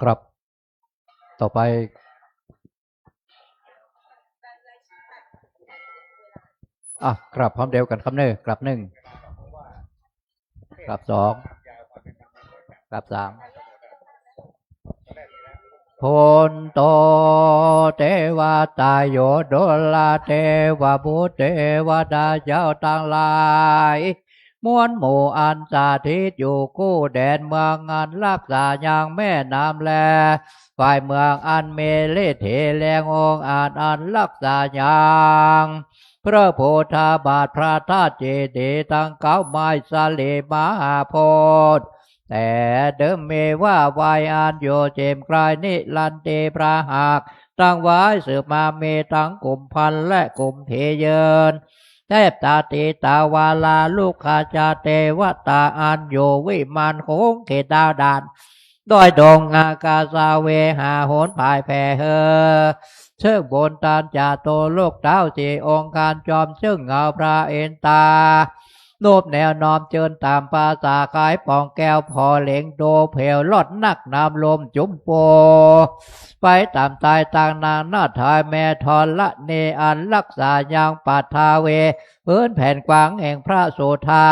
ครับต่อไปกลับพร้อมเดียวกันคำเนื้อกลับหนึ่งกลับสองกลับสามพลโตเทวตาโยโดลาเทวบุตรเทวดาเจ้าต่างหลายมวลหมู่อันสาธิตอยู่กู้แดนเมืองอันรักษาอย่างแม่น้ำแลฝ่ายเมืองอันเมเลเทแรงองค์อันรักษาอย่างพระโพธาบาทพระธาตุเจดีย์ตั้งเก้าไม้สาลีมหาโพธิ์แต่เดิมเมว่าวายอันโยเจมกลายนิลันเตพระหักตั้งไว้สืบมาเมตั้งกลุ่มพันและกลุ่มเทเยินเทพตาติตาวาลาลูกขาจาเทวตาอันโยวิมานโคงเขตดาวดานโดยดงอากาศาเวหาโหนภายแผ่เฮอเชิงบนตานจาโตโลกเต้าสี่องค์การจอมซึ่งเงาพระเอ็นตาโนบแนวนอมเจินตามภาษาขายปองแก้วพอเหลงโดเพลลอดนักน้ำลมจุ่มโปไปตามตายต่างนางนาทายแม่ทอนละเนอันรักษายังปัทาเวพื้นแผ่นกว้างแห่งพระโสธา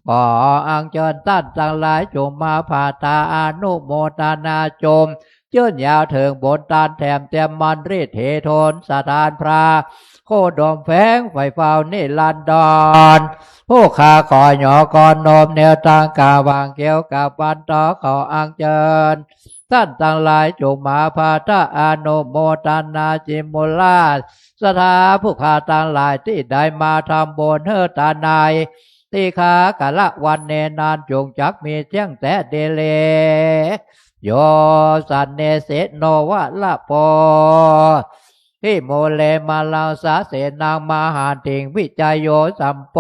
ป่ออังเจินตั้นต่างหลายจมมาผ่าตาอนุโมทนาจมเจิ้นยาวถึงบนตานแถมเต็มมันรีเททนสถานพระโคดอมแฝงไฟเฝ้านิลันดรผู้ขาขอหยอกรนมแนวทางกาวางเกี่ยวกับวันต่อขออังเจิญท่านต่างหลายจงมาพาทะอนุโมทนาจิมุลาสถาผู้ขาต่างหลายที่ได้มาทำบุญเฮตานายที่ขากะละวันเนนานจงจักมีเจียงแต่เดเลโยสันเนเสโนวะละปอที่โมเลมาลาสาเสนางมหาติงวิจัยโยสัมโป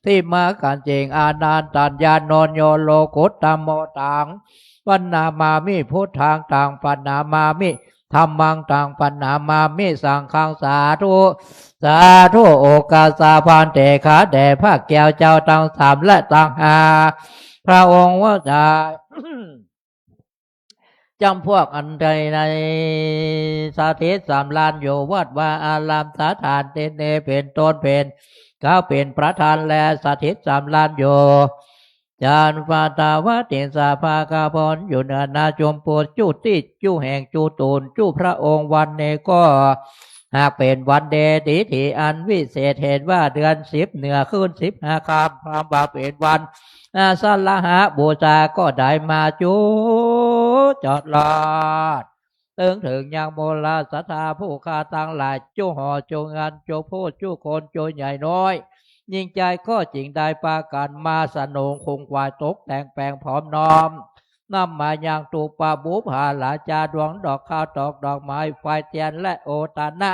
ที่มากันจริงอานันตัญญานนโยโลกุตตโมตังปัญนามามิพุทธังต่างปัญนามามิธรรมังต่างปัญนามามิสังฆังสาธุสาธุโอกาสาพานเตขาแด่พระแก้วเจ้าตั้งสามและตั้งห้าพระองค์ว่าจะจำพวกอันใดในสาธิตสามลานอยู่วัดว่าอารามสถานเตเนเป็นต้นเป็นเขาเป็นประธานและสาธิตสามลานอยู่จานฟาตาวะเตสาภากาพรอยู่เนือนาจมปูจูติจูแห่งจูตูนจูพระองค์วันเนก็หากเป็นวันเดติถีอันวิเศษเหตุว่าเดือน10เหนือขึ้น15ค่ำพร้อมว่าเป็นวันสัลหะบูชาก็ได้มาจูจอดลอดถึงยังโมลาศรัทธาผู้ข้าตั้งหลายจูห่อจูงานจูพูดจูคนจูใหญ่น้อยยิ่งใจก็จริงได้ปากันมาสนงคงควายตกแต่งแปลงพร้อมน้อมนำมายังตูปาบุภาลาจาดวงดอกข้าวตอกดอกไม้ไฟเทียนและโอตานะ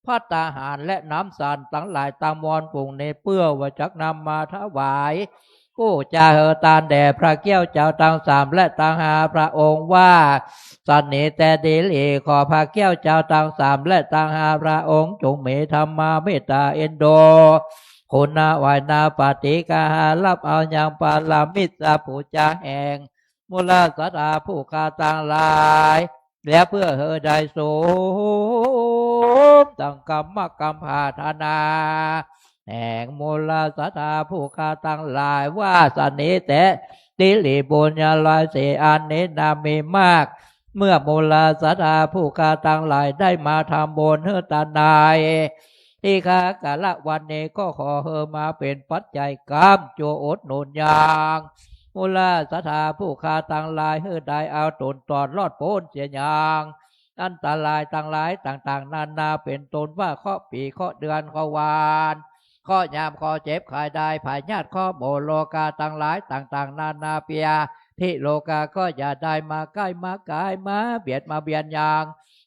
พัตตาหารและน้ำสารตั้งหลายตามอนกลุ่งในเปื้อว่าจักนำมาถวายผู้จาเหอตานแด่พระเกี้ยวเจ้าตั้งสามและตั้งหาพระองค์ว่าสันนิแต่ดีลีขอพระเกี้ยวเจ้าตั้งสามและตั้งหาพระองค์จงเมตธรรมาเมตตาเอ็นโดคุณนาวายนาปฏิกาหารับเอาอย่างปาลามิตรผู้จาแห่งมุลาสัตาผู้คาต่างหลายและเพื่อเฮอได้สูงตั้งกรรมพาธนาแห่งมูลสัตาผู้คาตั้งหลายว่าสนิแต่ติลิบุญญาลายเสอันนี้นามีมากเมื่อมูลสัตาผู้คาตั้งหลายได้มาทำบุญเฮตานายที่ขากะละวันนี้ก็ขอเฮอมาเป็นปัจจัยกรรมโจอดหนุนยางมูลสัตาผู้คาตั้งหลายเฮอได้เอาตนตอดรอดพ้นเสียอย่างอันตรายต่างหลายต่างๆนานาเป็นตนว่าข้อปีข้อเดือนข้อวานข้อยามข้อเจ็บขายได้ภายญาติข้อโมโลกาต่างหลายต่างๆนานาเปียที่โลกาก็อย่าได้มาใกล้มาไกลมาเบียดมาเบียนอย่าง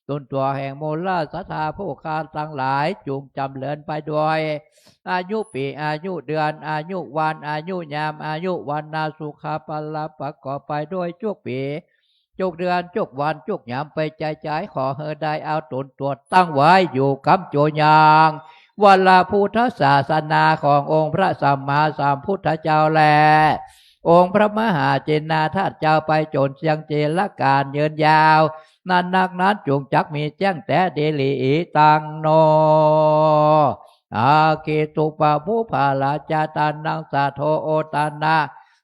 ตุนตัวแห่งมูลศรัทธาผู้คานทั้งหลายจุงจำเริญไปด้วยอายุปีอายุเดือนอายุวันอายุยามอายุวันนาสุขภาละประกอบไปด้วยจุกปีจุกเดือนจุกวันจุกยามไปใจขอเฮอได้เอาตนตัวตั้งไว้อยู่กำโจยางวันละพุทธศาสนาขององค์พระสัมมาสัมพุทธเจ้าแลองค์พระมหาเจนาธาตุเจ้าไปจนเสียงเจรการเยินยาวนั้นนักนั้นจงจักมีแจ้งแต่เดลีตังโนอากิตุปะภูภาลาจาตานังสาโทโอตานา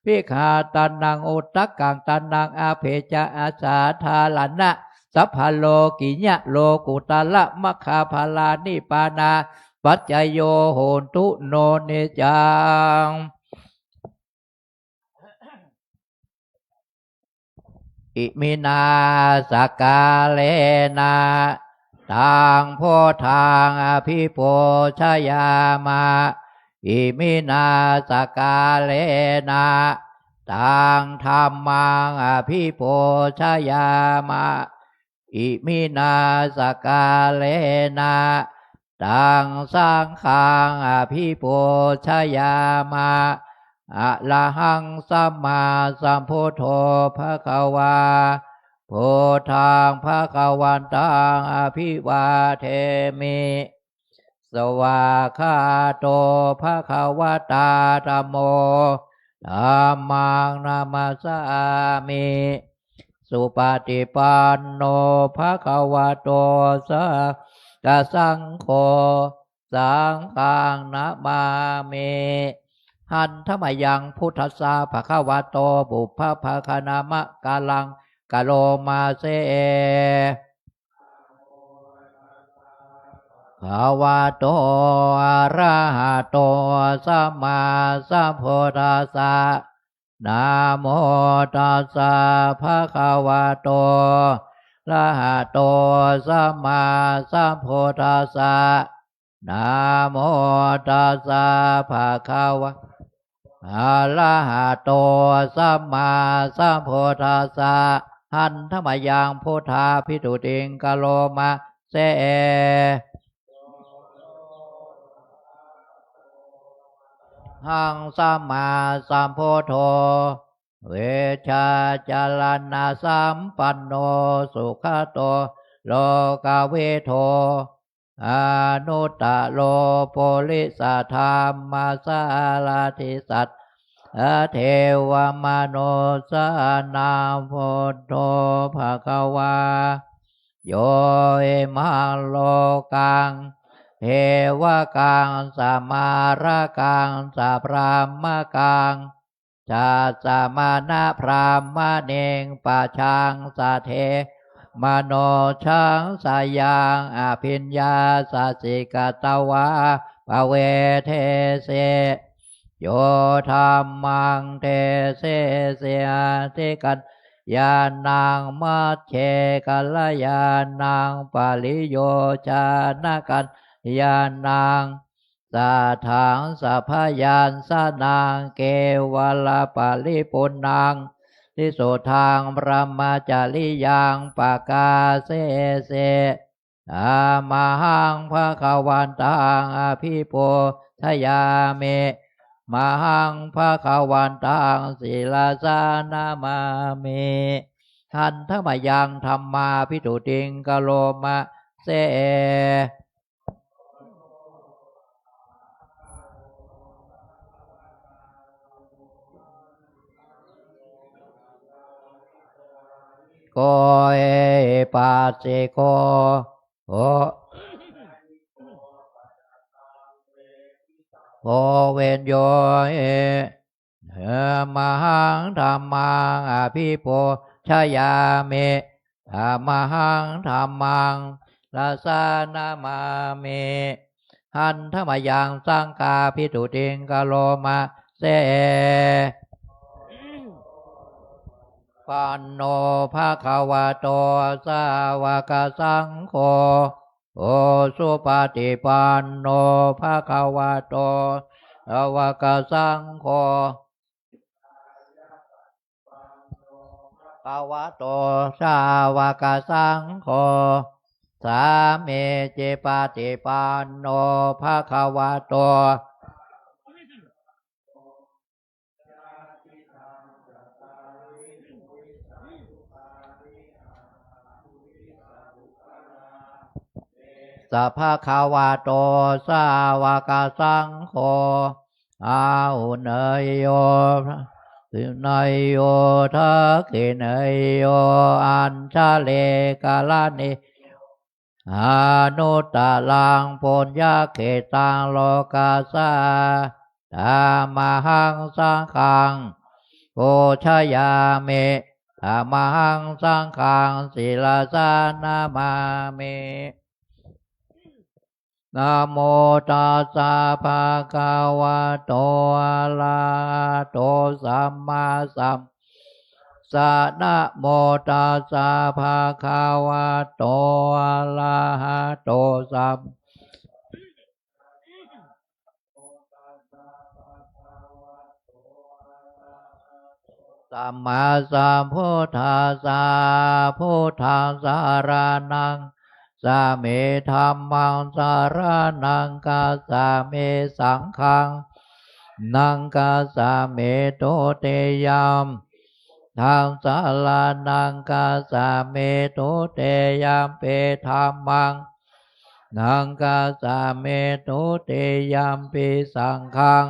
พิขาตานังอุตตะกังตานังอาเพจาอาสาธาลนะสัพพโลกิญะโลกุตละมะคาภาลานิปานาปัจจโยโหนตุโนเนจังอิมินาสกาเลนะทางโพทางอภิโพชยามาอิมินาสกาเลนะทางธรรมังอภิโพชยามาอิมินาสกาเลนะตังสังฆังอภิโพชยามาอะระหังสัมมาสัมพุทโธภควาโพธังภควันตังอภิวาเทมิสวากขาโตภควตาธัมโมธัมมังนามัสสามิสุปฏิปันโนภควโตสาวกสังโฆสังฆังนะมามิหันธรรมยังพุทธัสสะภควโตบุพพภานามะกาลังกะโลมาเสภวโตอะระหะโตสัมมาสัมพุทธัสสะนะโมตัสสะภะคะวะโตอะระหะโตสัมมาสัมพุทธัสสะนะโมตัสสะภะคะวะอะระหะโตสัมมาสัมพุทธัสสะหันธรรมยังพุทธาภิตุติงกะโลมาเสหังสัมมาสัมพุทโธเวชาจารณะสัมปันโนสุขโตโลกาเวโทอนุตตโลโพลิสธรรมสารทิสัตเทวมโนสนาพุทโธภควาโยเอมังโลกังเทวกังสมาระกังสัพพะมะกังชาสมานะพรามเนงปะชังสะเทมโนชังสายังอภิญญาสสิกตวาปเวเทเสโยธรรมังเทเสเสติกันยานังมัชเชกัลยานังปาลิโยชานะกันยานังสัทธังสัพพยัญชนะเกวลปาลิปุณังทิโสทางพระมจาริยังปากาเสเสอามหังภควันตังอภิโพทยามิมหังภควันตังศิลาสานามามิหันธรรมยังธรรมาภิตุติงกะโลมาเสโกเอปัสสิโกโอโอเวนโยเอมหังธรรมังอภิโพชยามิธรรมหังธรรมังรัสสานามามิหันธรรมยังสังฆาภิตุติงกะโลมาเสปันโนภควโตสาวกสังโฆโอสุปฏิปันโนภควโตสาวกสังโฆภควโตสาวกสังโฆ สาเมเจปาติปันโนภะคะวะโตสัพพะคาวาโตสาวกสังโฆอาหุเนยโยสิเนยโยทักขิเนยโยอัญชเลกาลานิอนุตตลังปุญญเขตังโลกาสาธรรมหังสังฆังโภชยามิธรรมหังสังฆังศิลาสานามามินะโมตัสสะภะคะวะโตอะระหะโตสัมมาสัมสะนะโมตัสสะภะคะวะโตอะระหะโตสัมสัมมาสัมพุทธัสสะพุทธังสารนังสามิธัมมังสารนังกัสสามิสังฆังนังกัสสามิโตเตยัมทางสาลานังกัสสามิโตเตยัมเปธัมมังนังกัสสามิโตเตยัมปิสังฆัง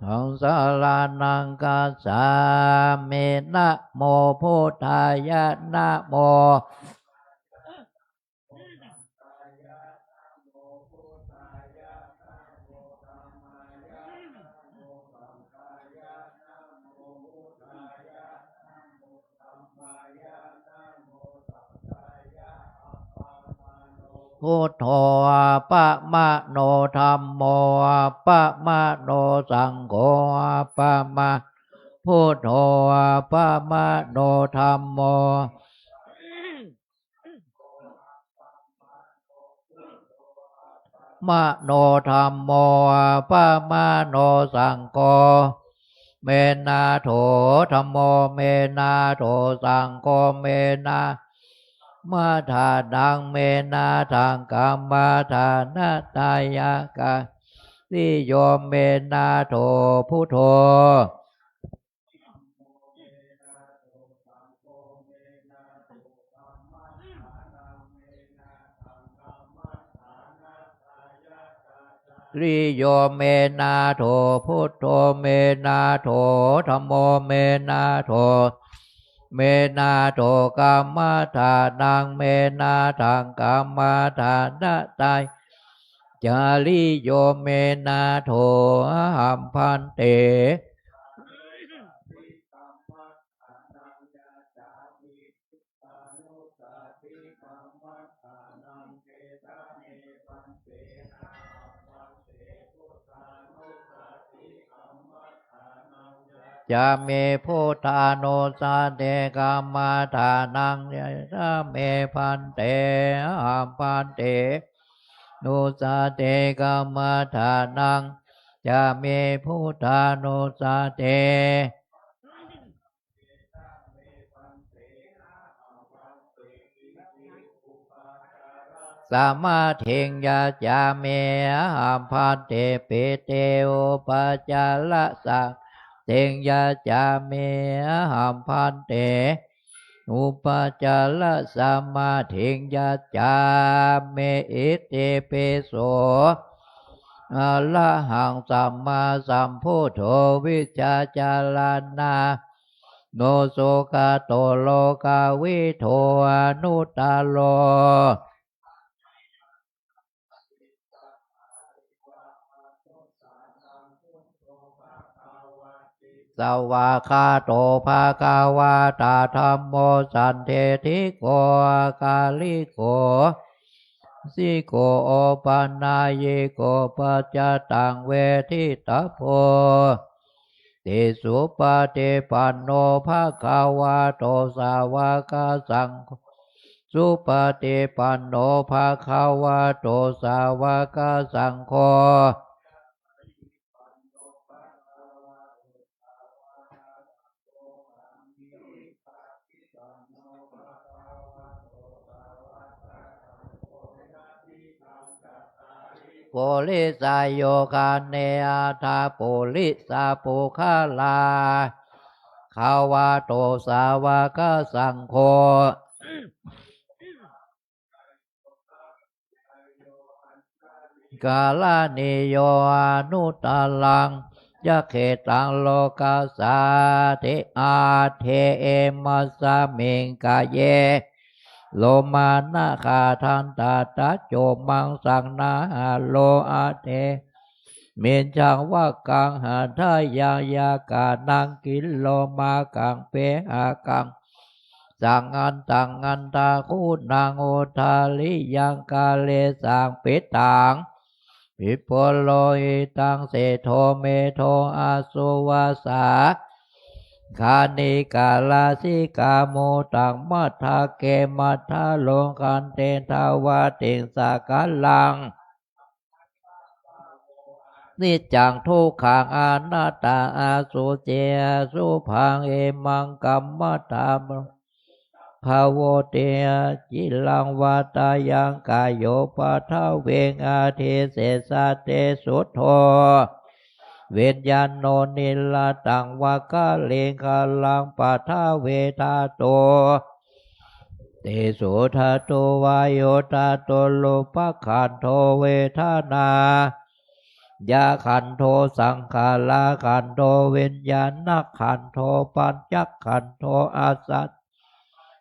ของสารานังกัสสามินะโมพุทธายะนะโมพุทโธปะมะโนธัมโมปะมะโนสังโฆปะมะพุทโธปะมะโนธัมโมมะโนธัมโมปะมะโนสังโฆเมนาโถธัมโมเมนาโถสังโฆเมนามาทานังเมนาทางกรรมาทานาตายากาสิโยมเมนาโถพุทโธริโยเมนาโถพุทโธเมนาโถธัมโมเมนาโถเมนาโถกรรมฐานังเมนาทางกรรมฐานะตายจาริโยเมนาโถหัมพันเตจะเมพุทธานุสาเตกรรมฐานังยะเมพันเตหัมพันเตนุสาเตกรรมฐานังจะเมพุทธานุสาเตสามาเทงยาจาเมหัมพันเตเปเตโอปจาระสังเทงยาจาเมหัมพันเตอุปจาระสัมมาเทงยาจาเมอิเตเปโสอะระหังสัมมาสัมพุทโธวิชาจารณาโนโสกาโตโลกาวิโทอนุตตโลสวากขาโตภะคะวะตาธัมโมสันเทธิโกกาลิโกสิโกโอปันนายโกปัจจตังเวทิตาโพติสุปฏิปันโนภะคะวะโตสาวกสังโฆโส สุปฏิปันโนภะคะวะโตสาวกสังโฆโพลิสายโยคาเนอาทาโพลิสาปุคาลาขาวาโตสาวกสังโฆกาลานิโยอนุตาลังยะเขตังโลกาสาธิอาเทเอมัสสมิงกาเยโลมานะคาทันตาตะโจมังสังนาโลอาเทเมนจังว่ากังหาทายังยากานังกินโลมากังเปหากังสังอันตังอันตาคูนางโอทาลิยังกาเลสังปิตังปิปโลหิตังเสโทเมโทอาสุวาสาคานิกาลาสิกาโมตังมัทธาเกมัทธาโลกันเตทาวาติงสากาลังนิจังทุกขังอนัตตาอาสุเจสุพังเอมังกัมมตามภาวเตจิลังวาตายังกายโยปัทเวงอาเทเสสะเตสุโธเวญญาณโนนิลตังวากาเลงคาลังปัทเวทาโตเตโสทาโตวายโยทาโตโลภขันโทเวทนายาขันโทสังขาราขันโทเวิญญาณขันโทปัญจขันโทอาสัต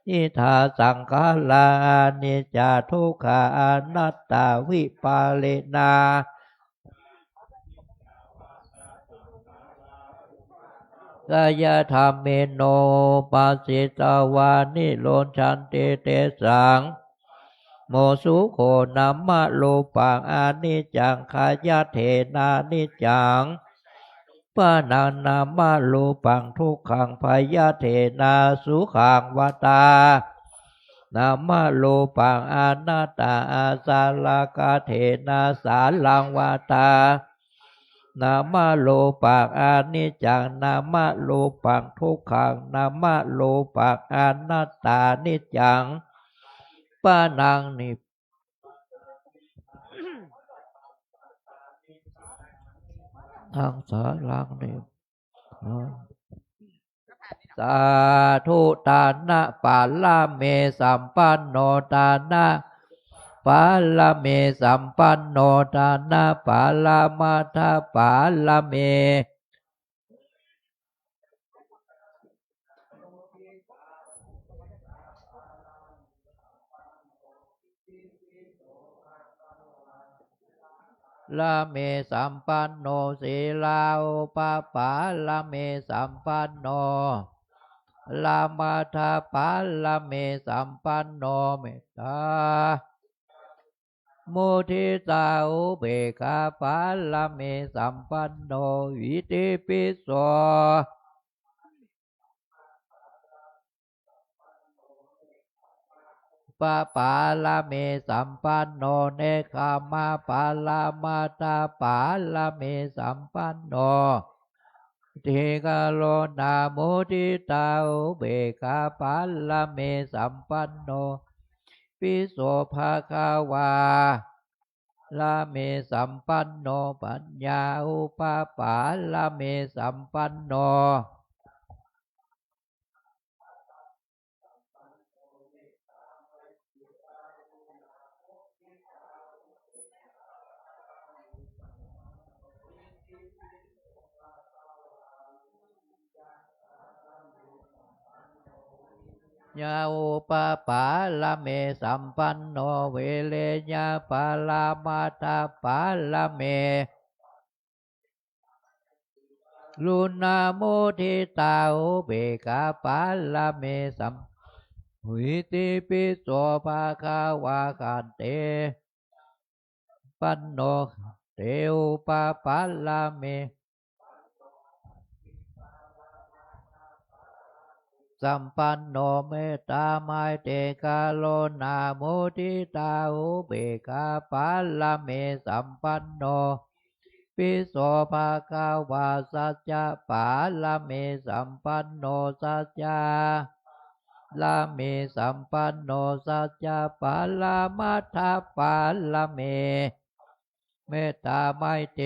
นิทาสังขารานิจจทุกขาอนัตตาวิปาเลนากายธรรมเมโนปัสสิตาวานิโลชันติเตสังโมสุโคนัมมะโลปังอานิจจังขายะเทนานิจจังปานานามาโลปังทุกขังพยาเทนาสุขังวตานามาโลปังอนัตตาอาสาลากาเทนาสาลังวตานามาโลปังอานิจจังนามาโลปังทุกขังนามาโลปังอนัตตานิจจังปานังนิทางสาลังนิสาธุตานะปาลาเมสัมปันโนตานะปาลาเมสัมปันโนตานะปาลามาทาปาลาเมลาเมสัมปันโนศีลาอุปปาลาเมสัมปันโนลามาทาปาลาเมสัมปันโนเมตตามุทิตาอุเบกขาปาลาเมสัมปันโนอิติปิโสปะปาลาเมสัมปันโนเนคามาปาลามาตาปาลาเมสัมปันโนทิกาโลนามุทิตาอุเบกขาปาลาเมสัมปันโนปิโสภะคะวาลาเมสัมปันโนปัญญาอุปปาลาเมสัมปันโนยาอุปปาลาเมสัมปันโนเวเลญาปาลามาตาปาลาเมลุนาโมทิตาอุเบกขาปาลาเมสัมหิติปิโสภะคะวะกันเตปันโนเตอุปปาลาเมส สัมปันโนเมตตาไมเตกาโลนามุทิตาอุเบกขาปัลลเมสัมปันโนปิโสภะคะวาสัจจะปัลลเมสัมปันโนสัจจะลาเมสัมปันโนสัจจะปัลลมัทธปัลลเมเมตตาไมเต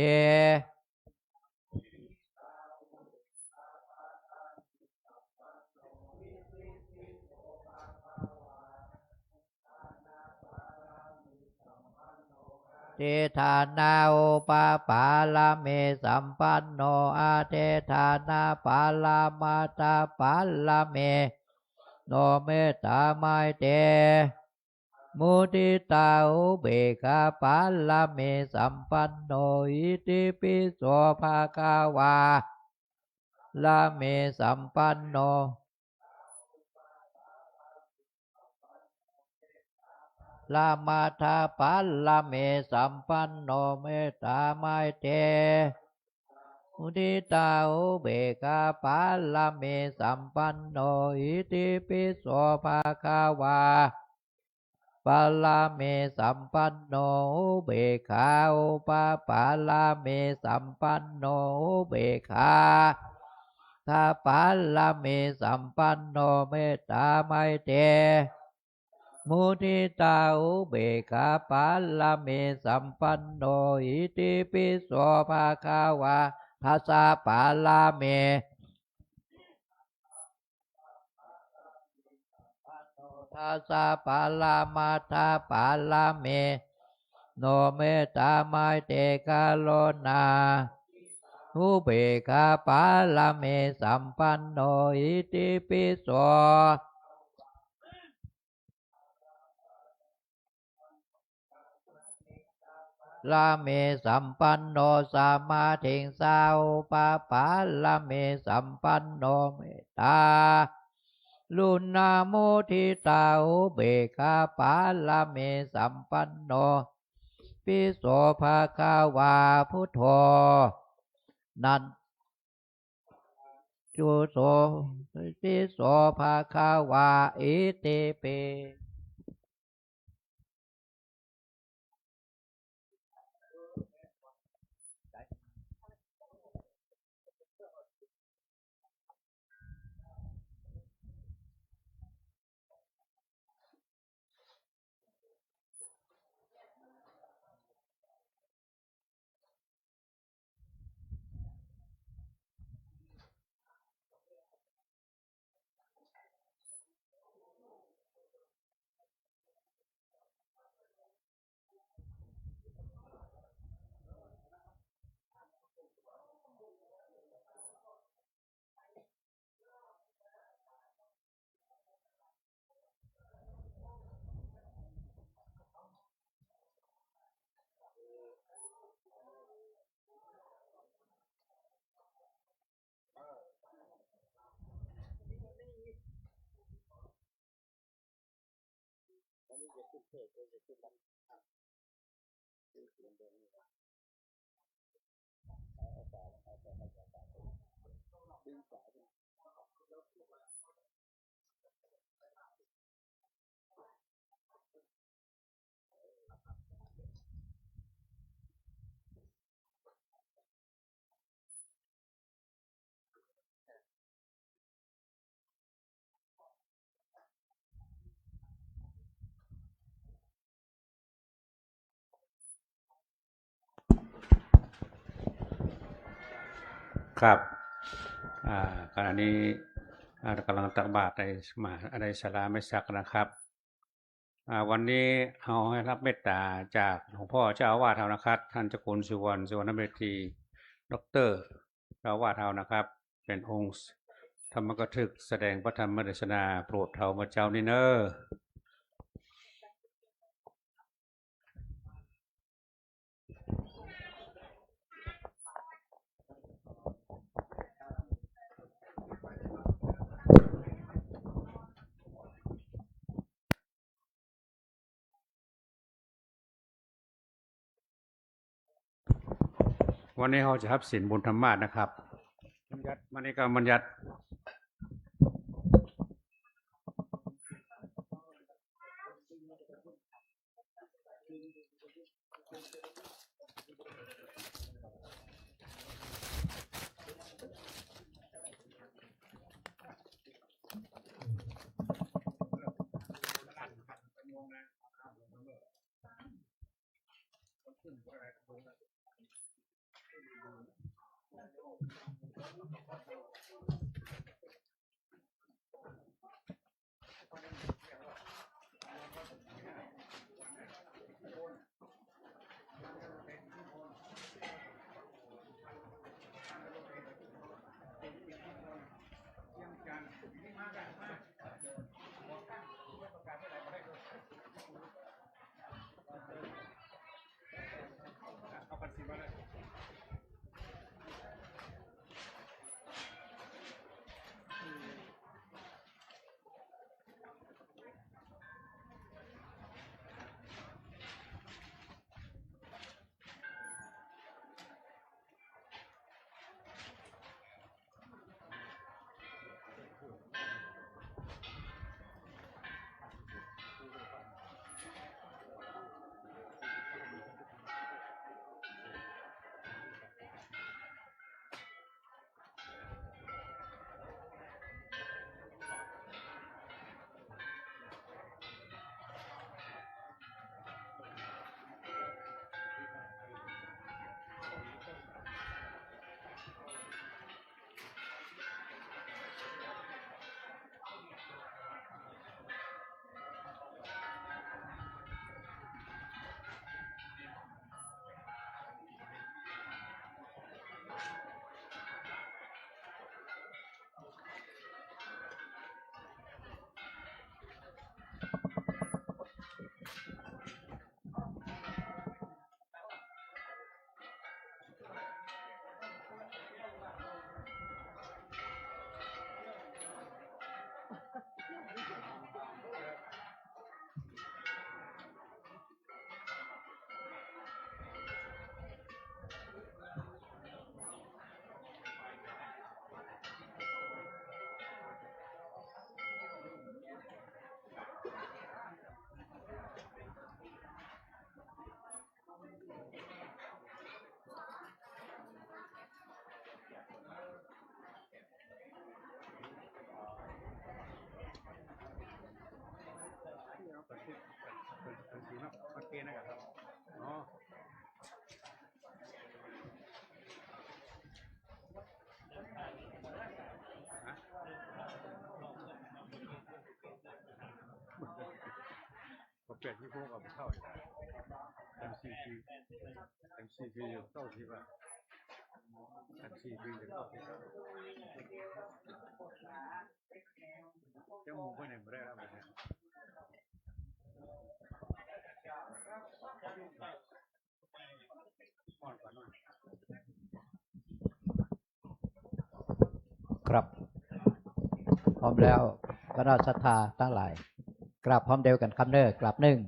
เทธานาโอปาปาลาเมสัมปันโนอาเทธานาปาลามาตาปาลาเมโนเมตตาไมเตมุทิตาอุเบกขาปัลลาเมสัมปันโนอิติปิโสภะคะวาลาเมสัมปันโนลามาทาปัลลเมสัมปันโนเมตตาไมเตมุทิตาอุเบกขาปัลลเมสัมปันโนอิติปิโสภะคะวาปัลลเมสัมปันโนอุเบกขาอุปปัลลเมสัมปันโนอุเบกขาทาปัลลเมสัมปันโนเมตตาไมเตมุทิตาอุเบกขาปัลลเมสัมปันโนอิติปิโสภะคะวาทัสสะปัลลเมทัสสะปัลลมัทธปัลลเมโนเมตตาไมเตกาโลนาอุเบกขาปัลลเมสัมปันโนอิติปิโสลาเมสัมปันโนสัมมาทิงสาอุปปัลลเมสัมปันโนเมตตาลุนาโมทิตาอุเบกขาปัลลเมสัมปันโนปิโสภะคะวาพุทโธนันจุโสปิโสภะคะวาอิติปิครับขณะนี้กำลังตักบาตรในศาลาไม่สักนะครับวันนี้เราให้รับเมตตาจากหลวงพ่อเจ้าอาวาสเฮานะครับท่านเจ้าคุณสุวรรณเมธีดร.เจ้าอาวาสเฮานะครับเป็นองค์ธรรมกถึกแสดงพระธรรมเทศนาโปรดเฮามาเจ้านี่เน้อวันนี้เราจะรับศีลบุญธรรมาสนะครับบัญญัติวันนี้ก็บัญญัติ โอเคนะครับอ๋อผมเปลี่ยนที่พวกเอาไปเข้าอยู่ MCP อยู่เข้าที่ว่า MCP จะเข้าที่ว่าเจ้าหมูไปไหนไม่ได้แล้วแบบนี้ครับพร้อมแล้วคณะศรัทธาทั้งหลายกราบพร้อมเดียวกันคำเน้อกราบหนึ่ง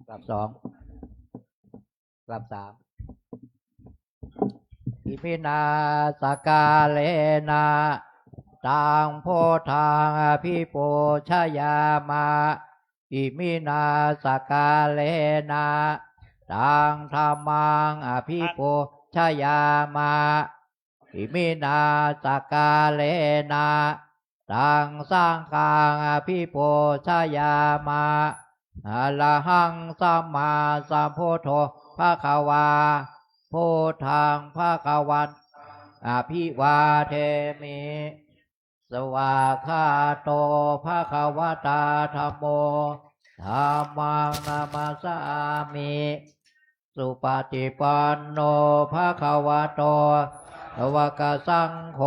กราบสองกราบสามอิมินาสกาเลนะตังโพธังอภิปูชยามาอิมินาสกาเลนะตังธัมมังอภิปูชยามาอิมินาสกาเลนะตังสังฆังอภิปูชยามาอะระหังสัมมาสัมพุทโธภควาพุทธังภวันอภิวาเทมิสวากขาโตภควตาธัมโมธัมมังนามัสสามิสุปฏิปันโนภควโตภวกสังโฆ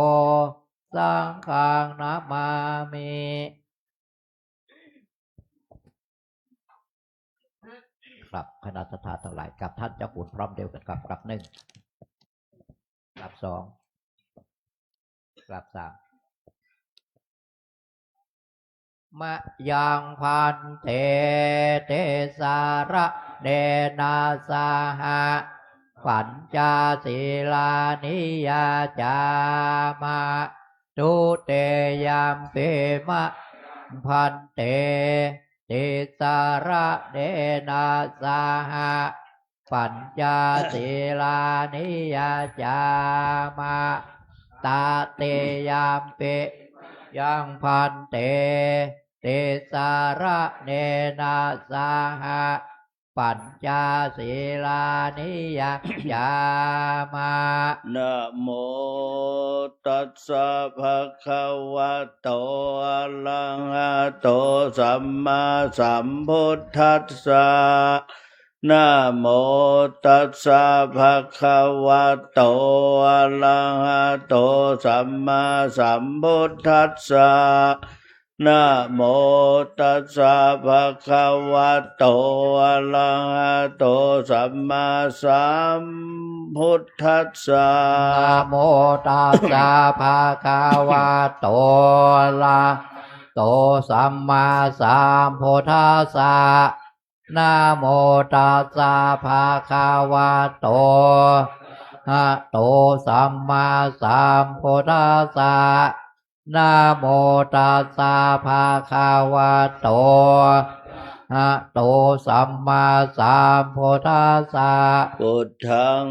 สังฆังนามามิครับคณะสัตยาทั้งหลายกับท่านเจ้าคุณพร้อมเดียวกันกับกลับหนึ่งกลับสองกลับสามมะยังพันเตเตสาระเดนาสาหะปัญจศีลานิยาจามะตุเตยามเปมะพันเตเตสาระเดนาสาหะปัญจศีลานิยาจามะตาเตยามเปยังพันเตเตสาระเนนาสาหะ ปัญจศีลานิยยามะนะโมตัสสะภะคะวะโตอะระหะโตสัมมาสัมพุทธัสสะนะโมตัสสะภะคะวะโตอะระหะโตสัมมาสัมพุทธัสสะนะโมตัสสะภะคะวะโตอะระหะโตสัมมาสัมพุทธัสสะนะโมตัสสะภะคะวะโตอะระหะโตสัมมาสัมพุทธัสสะนะโมตัสสะภะคะวะโตอะโตสัมมาสัมพุทธัสสะนะโมตัสสะภะคะวะโตอะโตสัมมาสัมพุทธัสสะพุทธัง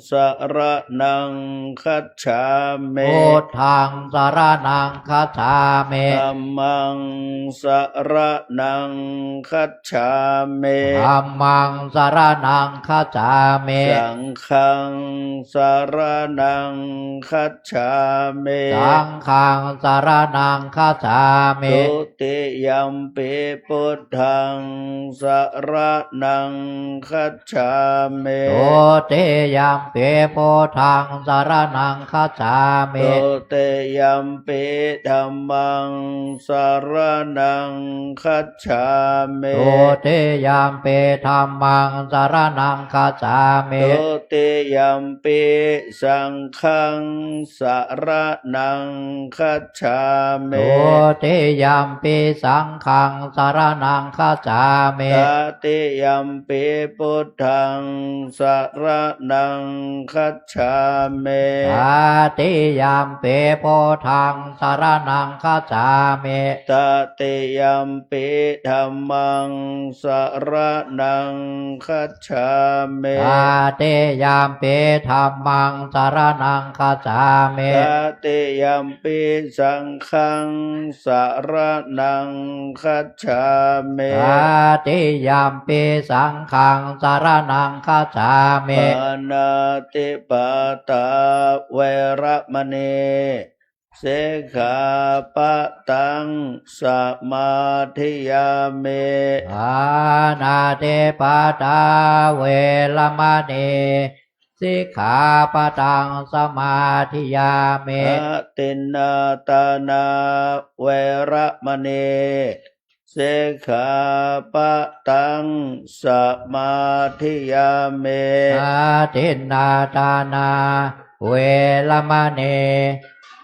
สรณังคัจฉามิ พุทธังสรณังคัจฉามิ ธัมมังสรณังคัจฉามิ ธัมมังสรณังคัจฉามิ สังฆังสรณังคัจฉามิ สังฆังสรณังคัจฉามิ ทุติยัมปิพุทธังสรณังคัจฉามิ ทุติยัมปิพุทธังสรณังคัจฉามิ ทุติยัมปิธัมมังสรณังคัจฉามิ ทุติยัมปิธัมมังสรณังคัจฉามิ ทุติยัมปิสังฆังสรณังคัจฉามิ ทุติยัมปิสังฆังสรณังคัจฉามิ ตติยัมปิพุทธังสรณังคัจฉามิ ตติยัมปิพุทธังสรณังคัจฉามิ ตติยัมปิธัมมังสรณังคัจฉามิ ตติยัมปิธัมมังสรณังคัจฉามิ ตติยัมปิสังฆังสรณังคัจฉามิ ตติยัมปิสังฆังสรณังคัจฉามิ ปานาติปาตาเวระมณีสิกขาปะทังสมาธิยามิ อานาเตปาตาเวรมณีสิกขาปะทังสมาธิยามิ อาตินนาตานาเวระมณีสิกขาปะทังสมาธิยามิ อาทินนาทานาเวรมณี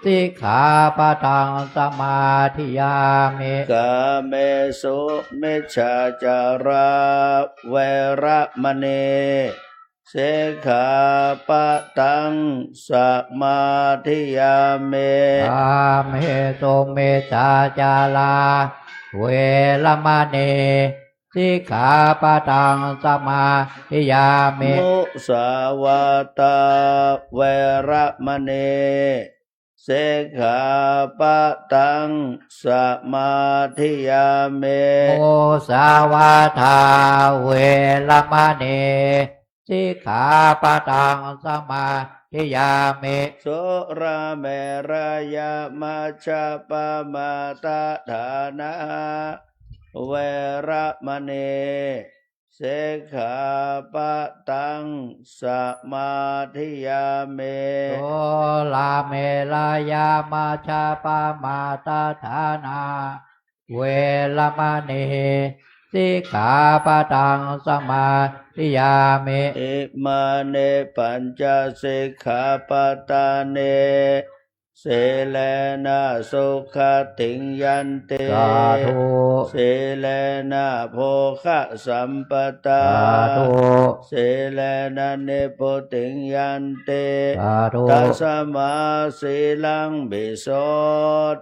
สิกขาปะทังสมาธิยามิ กาเมสุมิจฉาจาราเวระมณีสิกขาปะทังสมาธิยามิ อาเมสุเมจาจาลาเวรมณีสิกขาปะทังสมาธิยามิ มุสาวาตาเวระมณีสิกขาปะทังสมาธิยามิ โมสาวาทาเวรมณีสิกขาปะทังสมาธิยามิ สุราเมรยามัชฌปปมาตฐานะเวระมณีสิกขาปะทังสมาธิยามิ โสลาเมลายามาชาปามาตาฐานาเวรมณีสิกขาปะทังสมาธิยามิ อิมาเนปัญจสิกขาปตาเนเสเลนะสุขติงยันติ สาธุ เสเลนะโภคะสัมปตา สาธุ เสเลนะเนโพติงยันติ สาธุ ตัสมาสีลังบิโส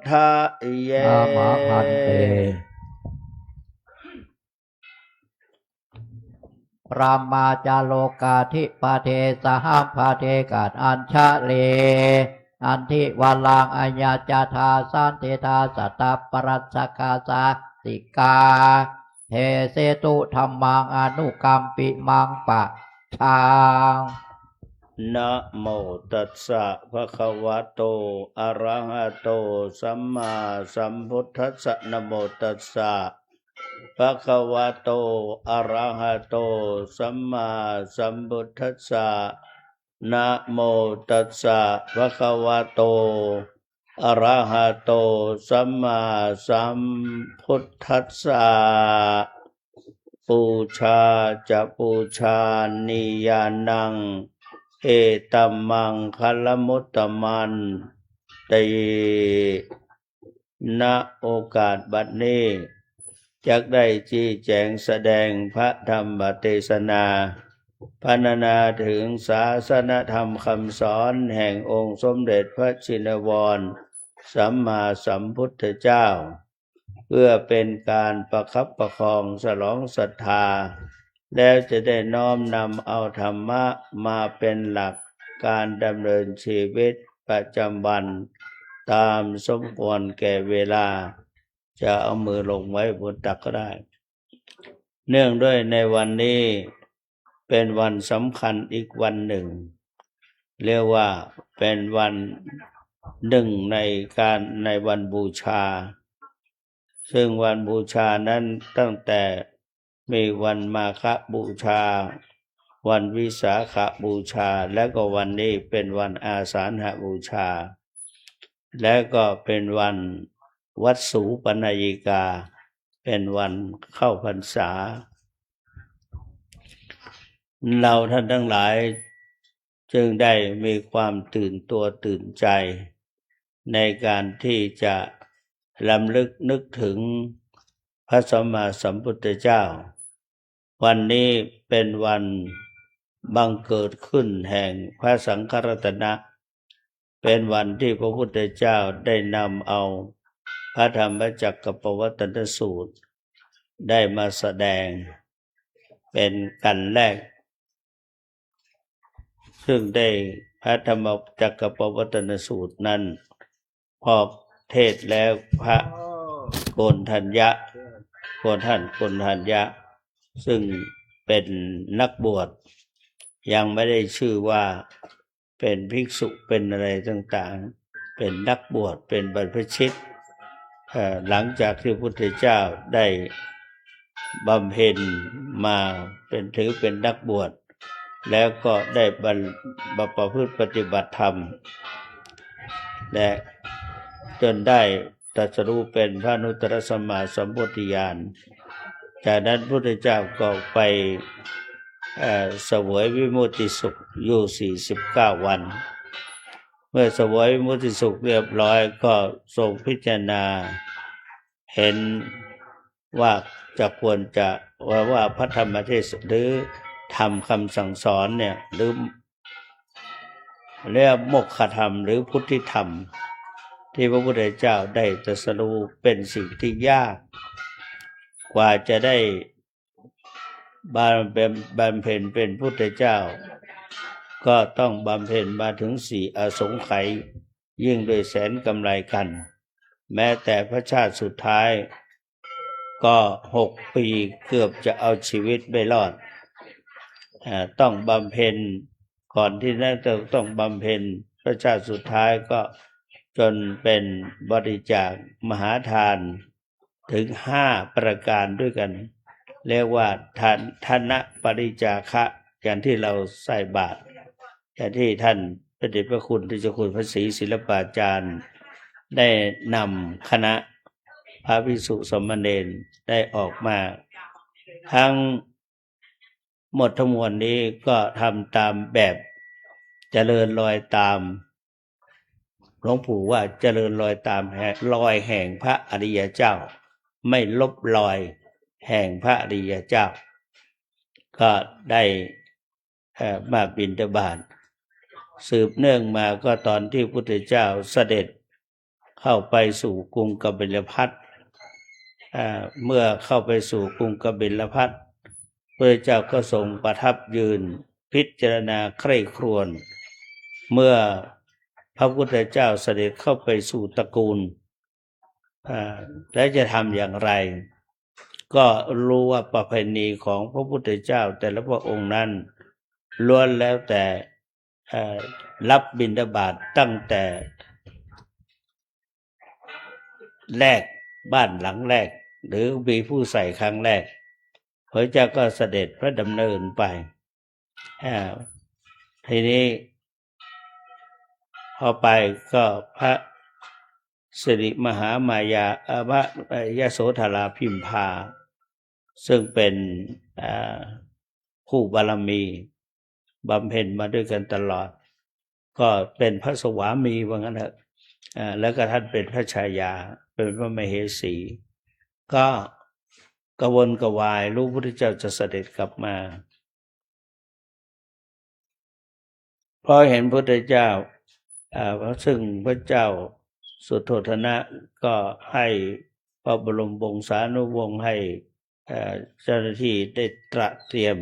ทะเย อามาพันเตปรามาจาโลกาธิปเทสหัมภาเทกัดอัญชะเลอันทิวาลังอัญญาจาธาสันติธาสัตตปรัสสกาสาสิกา เทเสตุธรรมังอนุกัมปิมังปะชาง นะโมตัสสะภะคะวะโตอะระหะโตสัมมาสัมพุทธัสสะนะโมตัสสะภะคะวะโตอะระหะโตสัมมาสัมพุทธัสสะนะโมตัสสะภะคะวะโตอะระหะโตสัมมาสัมพุทธัสสะปูชาจะปูชานิยานังเอตัมมังคัลมุตตมันตีณโอกาสบัดนี้จักได้ชี้แจงแสดงพระธรรมเทศนาพรรณนาถึงศาสนธรรมคำสอนแห่งองค์สมเด็จพระชินวรสัมมาสัมพุทธเจ้าเพื่อเป็นการประคับประคองฉลองศรัทธาแล้วจะได้น้อมนำเอาธรรมะมาเป็นหลักการดำเนินชีวิตประจำวันตามสมควรแก่เวลาจะเอามือลงไว้บนตักก็ได้เนื่องด้วยในวันนี้เป็นวันสำคัญอีกวันหนึ่งเรียกว่าเป็นวันหนึ่งในวันบูชาซึ่งวันบูชานั้นตั้งแต่มีวันมาฆบูชาวันวิสาขบูชาและก็วันนี้เป็นวันอาสาฬหบูชาและก็เป็นวันวัดสูปนญญิกาเป็นวันเข้าพรรษาเราท่านทั้งหลายจึงได้มีความตื่นตัวตื่นใจในการที่จะรำลึกนึกถึงพระสัมมาสัมพุทธเจ้าวันนี้เป็นวันบังเกิดขึ้นแห่งพระสังฆรัตนะเป็นวันที่พระพุทธเจ้าได้นำเอาพระธรรมจักรปวัตตนสูตรได้มาแสดงเป็นกันแรกซึ่งได้พระธรรมจักรปวัตตนสูตรนั้นพอเทศแล้วพระโกณฑัญญะท่านโกณฑัญญะซึ่งเป็นนักบวชยังไม่ได้ชื่อว่าเป็นภิกษุเป็นอะไรต่างๆเป็นนักบวชเป็นบรรพชิตหลังจากที่พระพุทธเจ้าได้บำเพ็ญมาเป็นถือเป็นนักบวชแล้วก็ได้ประพฤติปฏิบัติธรรมและจนได้ตรัสรู้เป็นพระอนุตตรสัมมาสัมโพธิญาณจากนั้นพระพุทธเจ้าก็ไปเสวยวิมุตติสุขอยู่49วันเมื่อเสวยวิมุตติสุขเรียบร้อยก็ทรงพิจารณาเห็นว่าจะควรจะว่าพระธรรมเทศหรือธรรมคำสั่งสอนเนี่ยหรือเรียกโมกขธรรมหรือพุทธิธรรมที่พระพุทธเจ้าได้ตรัสรู้เป็นสิ่งที่ยากกว่าจะได้บำเพ็ญเป็นพุทธเจ้าก็ต้องบำเพ็ญมาถึง4อสงไขยยิ่งด้วยแสนกำไรกันแม้แต่พระชาติสุดท้ายก็6 ปีเกือบจะเอาชีวิตไม่รอดต้องบำเพ็ญก่อนที่นั้นจะต้องบำเพ็ญพระชาติสุดท้ายก็จนเป็นบริจาคมหาทานถึง5 ประการด้วยกันเรียกว่าทานปริจาคะอย่างที่เราใส่บาตรอย่างที่ท่านพระเดชพระคุณที่เจ้าคุณพระศรีศิลปาจารย์ได้นำคณะพระภิกษุสามเณรได้ออกมาทั้งหมดทั้งมวลนี้ก็ทำตามแบบเจริญรอยตามหลวงปู่ว่าเจริญรอยตามรอยแห่งพระอริยเจ้าไม่ลบรอยแห่งพระอริยเจ้าก็ได้มาบิณฑบาตสืบเนื่องมาก็ตอนที่พระพุทธเจ้าเสด็จเข้าไปสู่กรุงกบิลพัสดุเมื่อเข้าไปสู่กรุงกบิลพัสดุพระเจ้าก็ทรงประทับยืนพิจารณาใคร่ครวญเมื่อพระพุทธเจ้าเสด็จเข้าไปสู่ตระกูลและจะทำอย่างไร ก็รู้ว่าประเพณีของพระพุทธเจ้าแต่ละพระองค์นั้นล้วนแล้วแต่รับบิณฑบาตตั้งแต่แรกบ้านหลังแรกหรือมีผู้ใส่ครั้งแรกพระเจ้าก็เสด็จพระดำเนินไปทีนี้พอไปก็พระสิริมหามายาพระยโสธราพิมพาซึ่งเป็นผู้บารมีบำเพ็ญมาด้วยกันตลอดก็เป็นพระสวามีว่างั้นเถอะแล้วก็ท่านเป็นพระชายาเป็นพระมเหสีก็กระวนกระวายรู้พระพุทธเจ้าจะเสด็จกลับมาพอเห็นพระพุทธเจ้าซึ่งพระเจ้าสุโธทนะก็ให้พระบรมวงศานุวงศ์ให้เจ้าหน้าที่ได้ตระเตรียม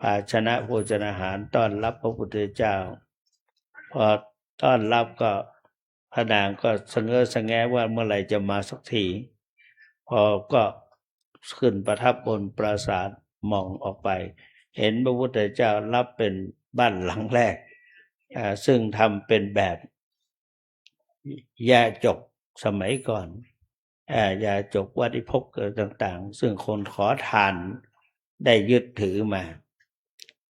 ภาชนะโภชนาหารต้อนรับพระพุทธเจ้าพอต้อนรับก็พระนางก็สะเง้อสะแงะว่าเมื่อไหร่จะมาสักทีพอก็ขึ้นประทับบนปราสาทมองออกไปเห็นพระพุทธเจ้ารับเป็นบ้านหลังแรกซึ่งทำเป็นแบบยาจกสมัยก่อนยาจกวัติภพต่างๆซึ่งคนขอทานได้ยึดถือมา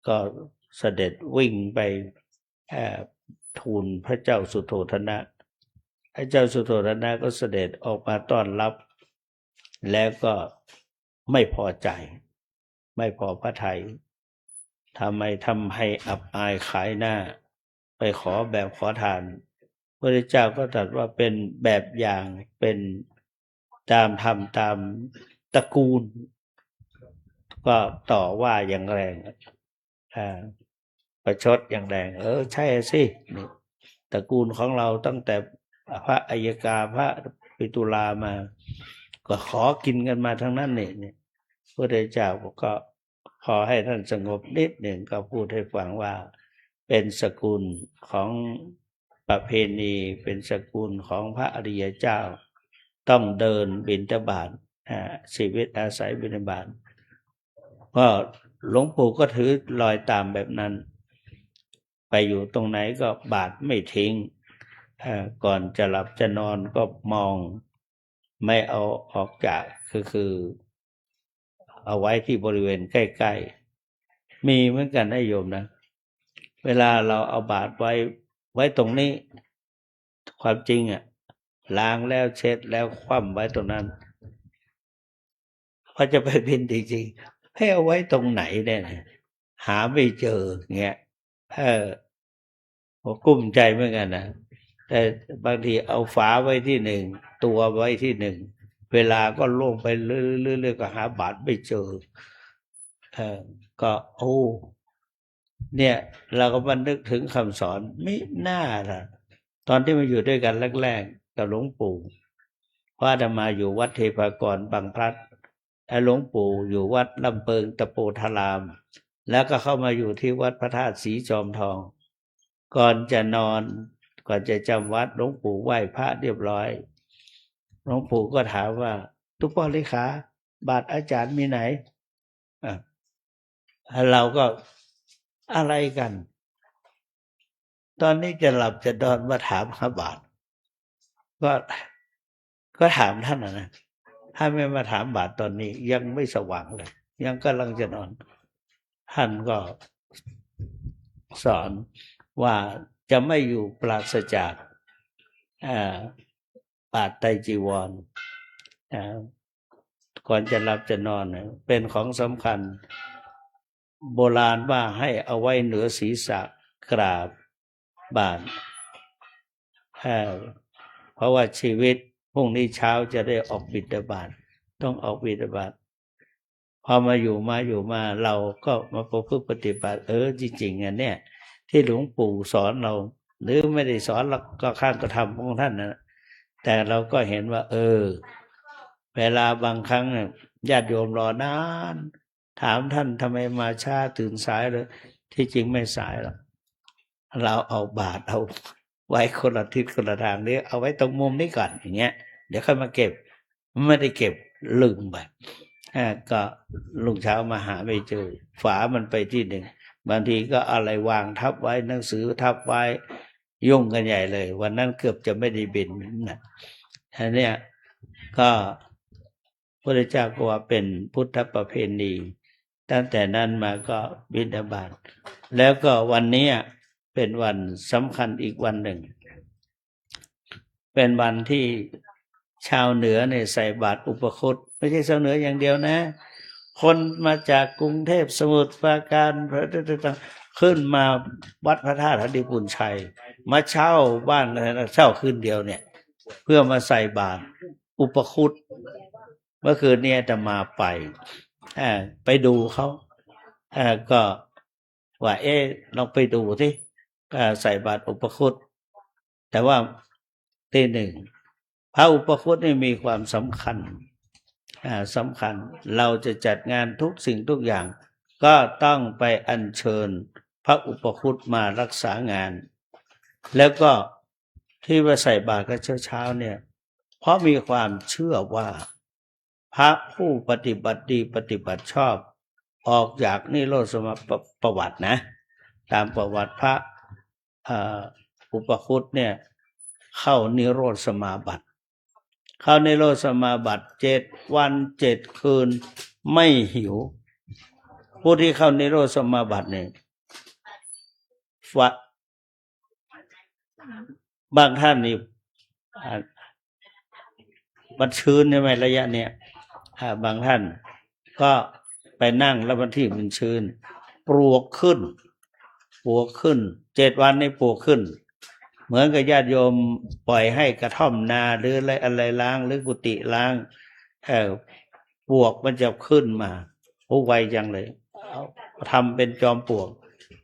ก็เสด็จวิ่งไปทูลพระเจ้าสุโธทนะพระเจ้าสุโธทนะก็เสด็จออกมาต้อนรับแล้วก็ไม่พอใจไม่พอพระทัยทำให้อับอายขายหน้าไปขอแบบขอทานพระเจ้าก็ตรัสว่าเป็นแบบอย่างเป็นตามธรรมตามตระกูลก็ต่อว่าอย่างแรงประชดอย่างแรงใช่สิตระกูลของเราตั้งแต่พระอัยกาพระปิตุลามาก็ขอกินกันมาทั้งนั้นเนี่ยพระเจ้าก็ขอให้ท่านสงบนิดหนึ่งก็พูดให้ฟังว่าเป็นสกุลของประเพณีเป็นสกุลของพระอริยเจ้าต้องเดินบิณฑบาตชีวิตอาศัยบิณฑบาตก็หลวงปู่ก็ถือรอยตามแบบนั้นไปอยู่ตรงไหนก็บาตรไม่ทิ้งก่อนจะหลับจะนอนก็มองไม่เอาออกจากคือเอาไว้ที่บริเวณใกล้ๆมีเหมือนกันนะโยมนะเวลาเราเอาบาตรไว้ตรงนี้ความจริงล้างแล้วเช็ดแล้วคว่ำไว้ตรงนั้นพอจะไปบิณฑจริงๆให้เอาไว้ตรงไหนเนี่ยหาไม่เจอเงี้ยผมกุ้มใจเหมือนกันนะแต่บางทีเอาฝาไว้ที่หนึ่งตัวไว้ที่หนึ่งเวลาก็ล่วงไปเรื่อยๆก็หาบาตรไม่เจอก็เนี่ยเราก็มานึกถึงคำสอนไม่น่าล่ะตอนที่มาอยู่ด้วยกันแรกๆกับหลวงปู่พระอาตมาอยู่วัดเทพากรบางพลัดหลวงปู่อยู่วัดลำเปิงตะโปธารามแล้วก็เข้ามาอยู่ที่วัดพระธาตุศรีจอมทองก่อนจะนอนก่อนจะจำวัดหลวงปู่ไหว้พระเรียบร้อยหลวงปู่ก็ถามว่าทุกพ่อเลขาบาตรอาจารย์มีไหนเราก็อะไรกันตอนนี้จะหลับจะนอนมาถามหาบาตรก็ถามท่านนะถ้าไม่มาถามบาตรตอนนี้ยังไม่สว่างเลยยังกำลังจะนอนท่านก็สอนว่าจะไม่อยู่ปราศจากบาตรไตรจีวรก่อนจะหลับจะนอนเป็นของสำคัญโบราณว่าให้เอาไว้เหนือศีรษะกราบบาตรเพราะว่าชีวิตพรุ่งนี้เช้าจะได้ออกบิณฑบาตต้องออกบิณฑบาตพอมาอยู่มาเราก็มาประพฤติปฏิบัติจริงๆเนี่ยที่หลวงปู่สอนเราหรือไม่ได้สอนเราก็ข้างกระทำของท่านนะแต่เราก็เห็นว่าเวลาบางครั้งญาติโยมรอนานถามท่านทำไมมาช้าตื่นสายเลยที่จริงไม่สายหรอกเราเอาบาตรเอาไว้คนละทิศคนละทางนี้เอาไว้ตรงมุมนี้ก่อนอย่างเงี้ยเดี๋ยวค่อยมาเก็บไม่ได้เก็บลืมไป ก็ลุงเช้ามาหาไม่เจอฝามันไปที่หนึ่งบางทีก็อะไรวางทับไว้หนังสือทับไว้ยุ่งกันใหญ่เลยวันนั้นเกือบจะไม่ได้บินนะอันเนี้ยก็พระเจ้าก็ว่าเป็นพุทธประเพณีตั้งแต่นั้นมาก็บิณฑบาตแล้วก็วันนี้เป็นวันสำคัญอีกวันหนึ่งเป็นวันที่ชาวเหนือเนี่ยใส่บาตรอุปคุตไม่ใช่ชาวเหนืออย่างเดียวนะคนมาจากกรุงเทพสมุทรปราการขึ้นมาวัดพระธาตุอดิปุ่นชัยมาเช่าบ้านเช่าคืนเดียวเนี่ยเพื่อมาใส่บาตรอุปคุตเมื่อคืนนี้จะมาไปดูเขาก็ว่าลองไปดูที่ใส่บาตรอุปคุตแต่ว่าที่หนึ่งพระอุปคุตนี่มีความสำคัญเราจะจัดงานทุกสิ่งทุกอย่างก็ต้องไปอัญเชิญพระอุปคุตมารักษางานแล้วก็ที่ว่าใส่บาตรกันเช้าเนี่ยเพราะมีความเชื่อว่าพระผู้ปฏิบัติดีปฏิบัติชอบออกจากนิโรธสมาประวัตินะตามประวัติพระอุปคุตเนี่ยเข้านิโรธสมาบัติเข้านิโรธสมาบัติ7 วัน 7 คืนไม่หิวผู้ที่เข้านิโรธสมาบัติเนี่ยบางท่านนี่มันชื้นใช่ไหมระยะเนี้ยบางท่านก็ไปนั่งแล้วบางที่มันชื้นปลวกขึ้น7 วันนี่ปลวกขึ้นเหมือนกับญาติโยมปล่อยให้กระท่อมนาหรืออะไรล้างหรือกุฏิล้างปลวกมันจะขึ้นมาโอ้ไวจังเลยทำเป็นจอมปลวก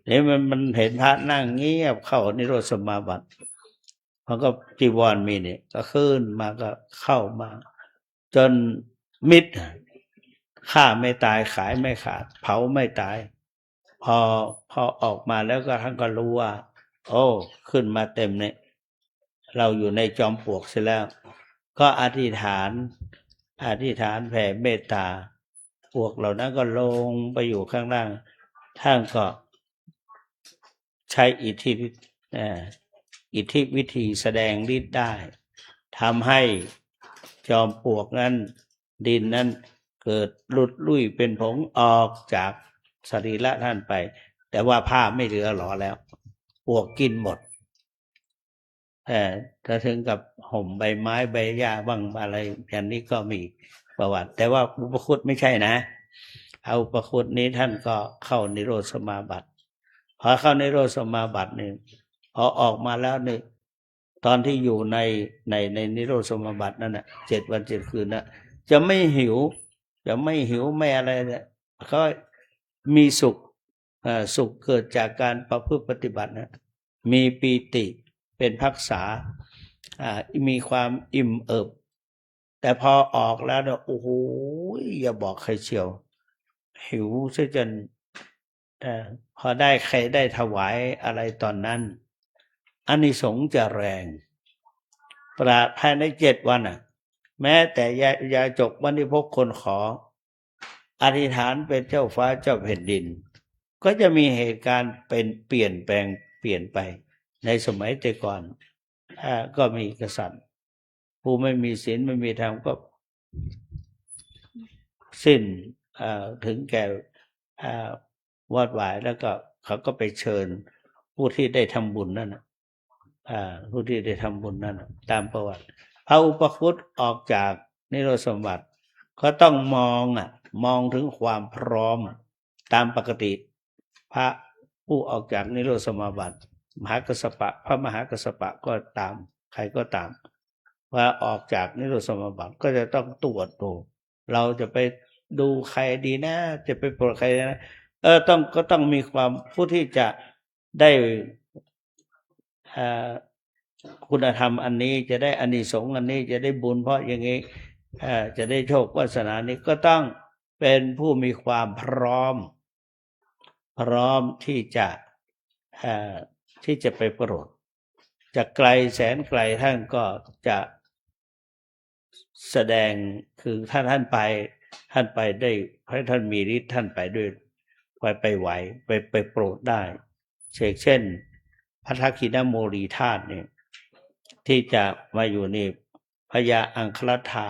นี่มันเห็นพระนั่งเงียบเข้านิโรธสมาบัติมันก็จีวรมีเนี่ยก็ขึ้นมาก็เข้ามาจนมิดฆ่าไม่ตายขายไม่ขาดเผาไม่ตายพอออกมาแล้วก็ท่านก็รู้ว่าโอ้ขึ้นมาเต็มเนี่ยเราอยู่ในจอมปลวกเสียแล้วก็อธิษฐานแผ่เมตตาปลวกเหล่านั้นก็ลงไปอยู่ข้างล่างท่านก็ใช้อิทธิวิธีแสดงฤทธิ์ได้ทำให้จอมปลวกนั้นดินนั้นเกิดหลุดลุ่ยเป็นผงออกจากสรีระท่านไปแต่ว่าผ้าไม่เหลือหรอแล้วปลวกกินหมดถ้าถึงกับห่มใบไม้ใบหญ้าบ้างอะไรอย่างนี้ก็มีประวัติแต่ว่าอุปคุตไม่ใช่นะเอาอุปคุตนี้ท่านก็เข้านิโรธสมาบัติพอเข้านิโรธสมาบัตินี่พอออกมาแล้วนี่ตอนที่อยู่ในนิโรธสมาบัตินั่นน่ะ7 วัน 7 คืนน่ะจะไม่หิวไม่อะไรเนี่ยเขามีสุขเกิดจากการประพฤติปฏิบัตินะมีปีติเป็นภักษามีความอิ่มเอิบแต่พอออกแล้วเนี่ยโอ้โหอย่าบอกใครเชียวหิวซะจนพอได้ใครได้ถวายอะไรตอนนั้นอานิสงส์จะแรงภายใน7 วันแม้แต่ยาจกวันที่พกคนขออธิษฐานเป็นเจ้าฟ้าเจ้าแผ่นดินก็จะมีเหตุการณ์เป็นเปลี่ยนไปในสมัยแต่ก่อนก็มีกษัตริย์ผู้ไม่มีศีลไม่มีธรรมก็สิ้นถึงแก่วอดวายแล้วก็เขาก็ไปเชิญผู้ที่ได้ทำบุญนั่นผู้ที่ได้ทำบุญนั่นตามประวัติพระอุปคุตออกจากนิโรธสมบัติก็ต้องมองถึงความพร้อมตามปกติพระผู้ออกจากนิโรธสมาบัติพระมหากัสสปะก็ตามใครก็ตามว่าออกจากนิโรธสมาบัติก็จะต้องตรวจดูเราจะไปดูใครดีนะจะไปโปรดใครนะก็ต้องมีความผู้ที่จะได้คุณธรรมอันนี้จะได้อานิสงส์อันนี้จะได้บุญเพราะอย่างนี้จะได้โชควาสนานี้ก็ต้องเป็นผู้มีความพร้อมที่จะไปโปรดจากไกลแสนไกลท่านก็จะแสดงคือถ้าท่านไป ท่านไปได้เพราะท่านมีฤทธิ์ท่านไปด้วยไปไหวไปโปรดได้เช่นพระทักษิณโมลีธาตุเนี่ยที่จะมาอยู่ในพญาอังครัตถะ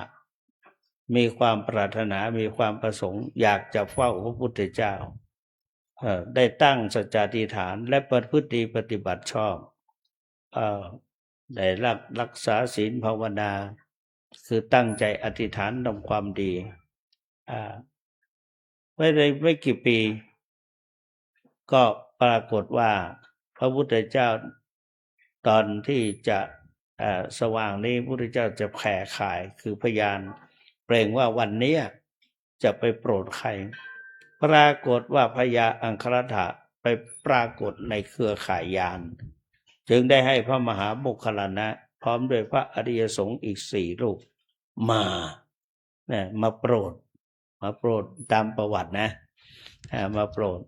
มีความปรารถนามีความประสงค์อยากจะเฝ้าพระพุทธเจ้าได้ตั้งสัจจาธิษฐานและประพฤติปฏิบัติชอบได้รักษาศีลภาวนาคือตั้งใจอธิษฐานทำความดีไม่กี่ปีก็ปรากฏว่าพระพุทธเจ้าตอนที่จะสว่างนี้พระพุทธเจ้าจะแผ่ข่ายคือพยานเปล่งว่าวันนี้จะไปโปรดใครปรากฏว่าพญาอังครัตถะไปปรากฏในเครือข่ายยานจึงได้ให้พระมหาโมคคัลลานะพร้อมด้วยพระอริยสงฆ์อีก4 รูปมาโปรดตามประวัตินะมาโปรด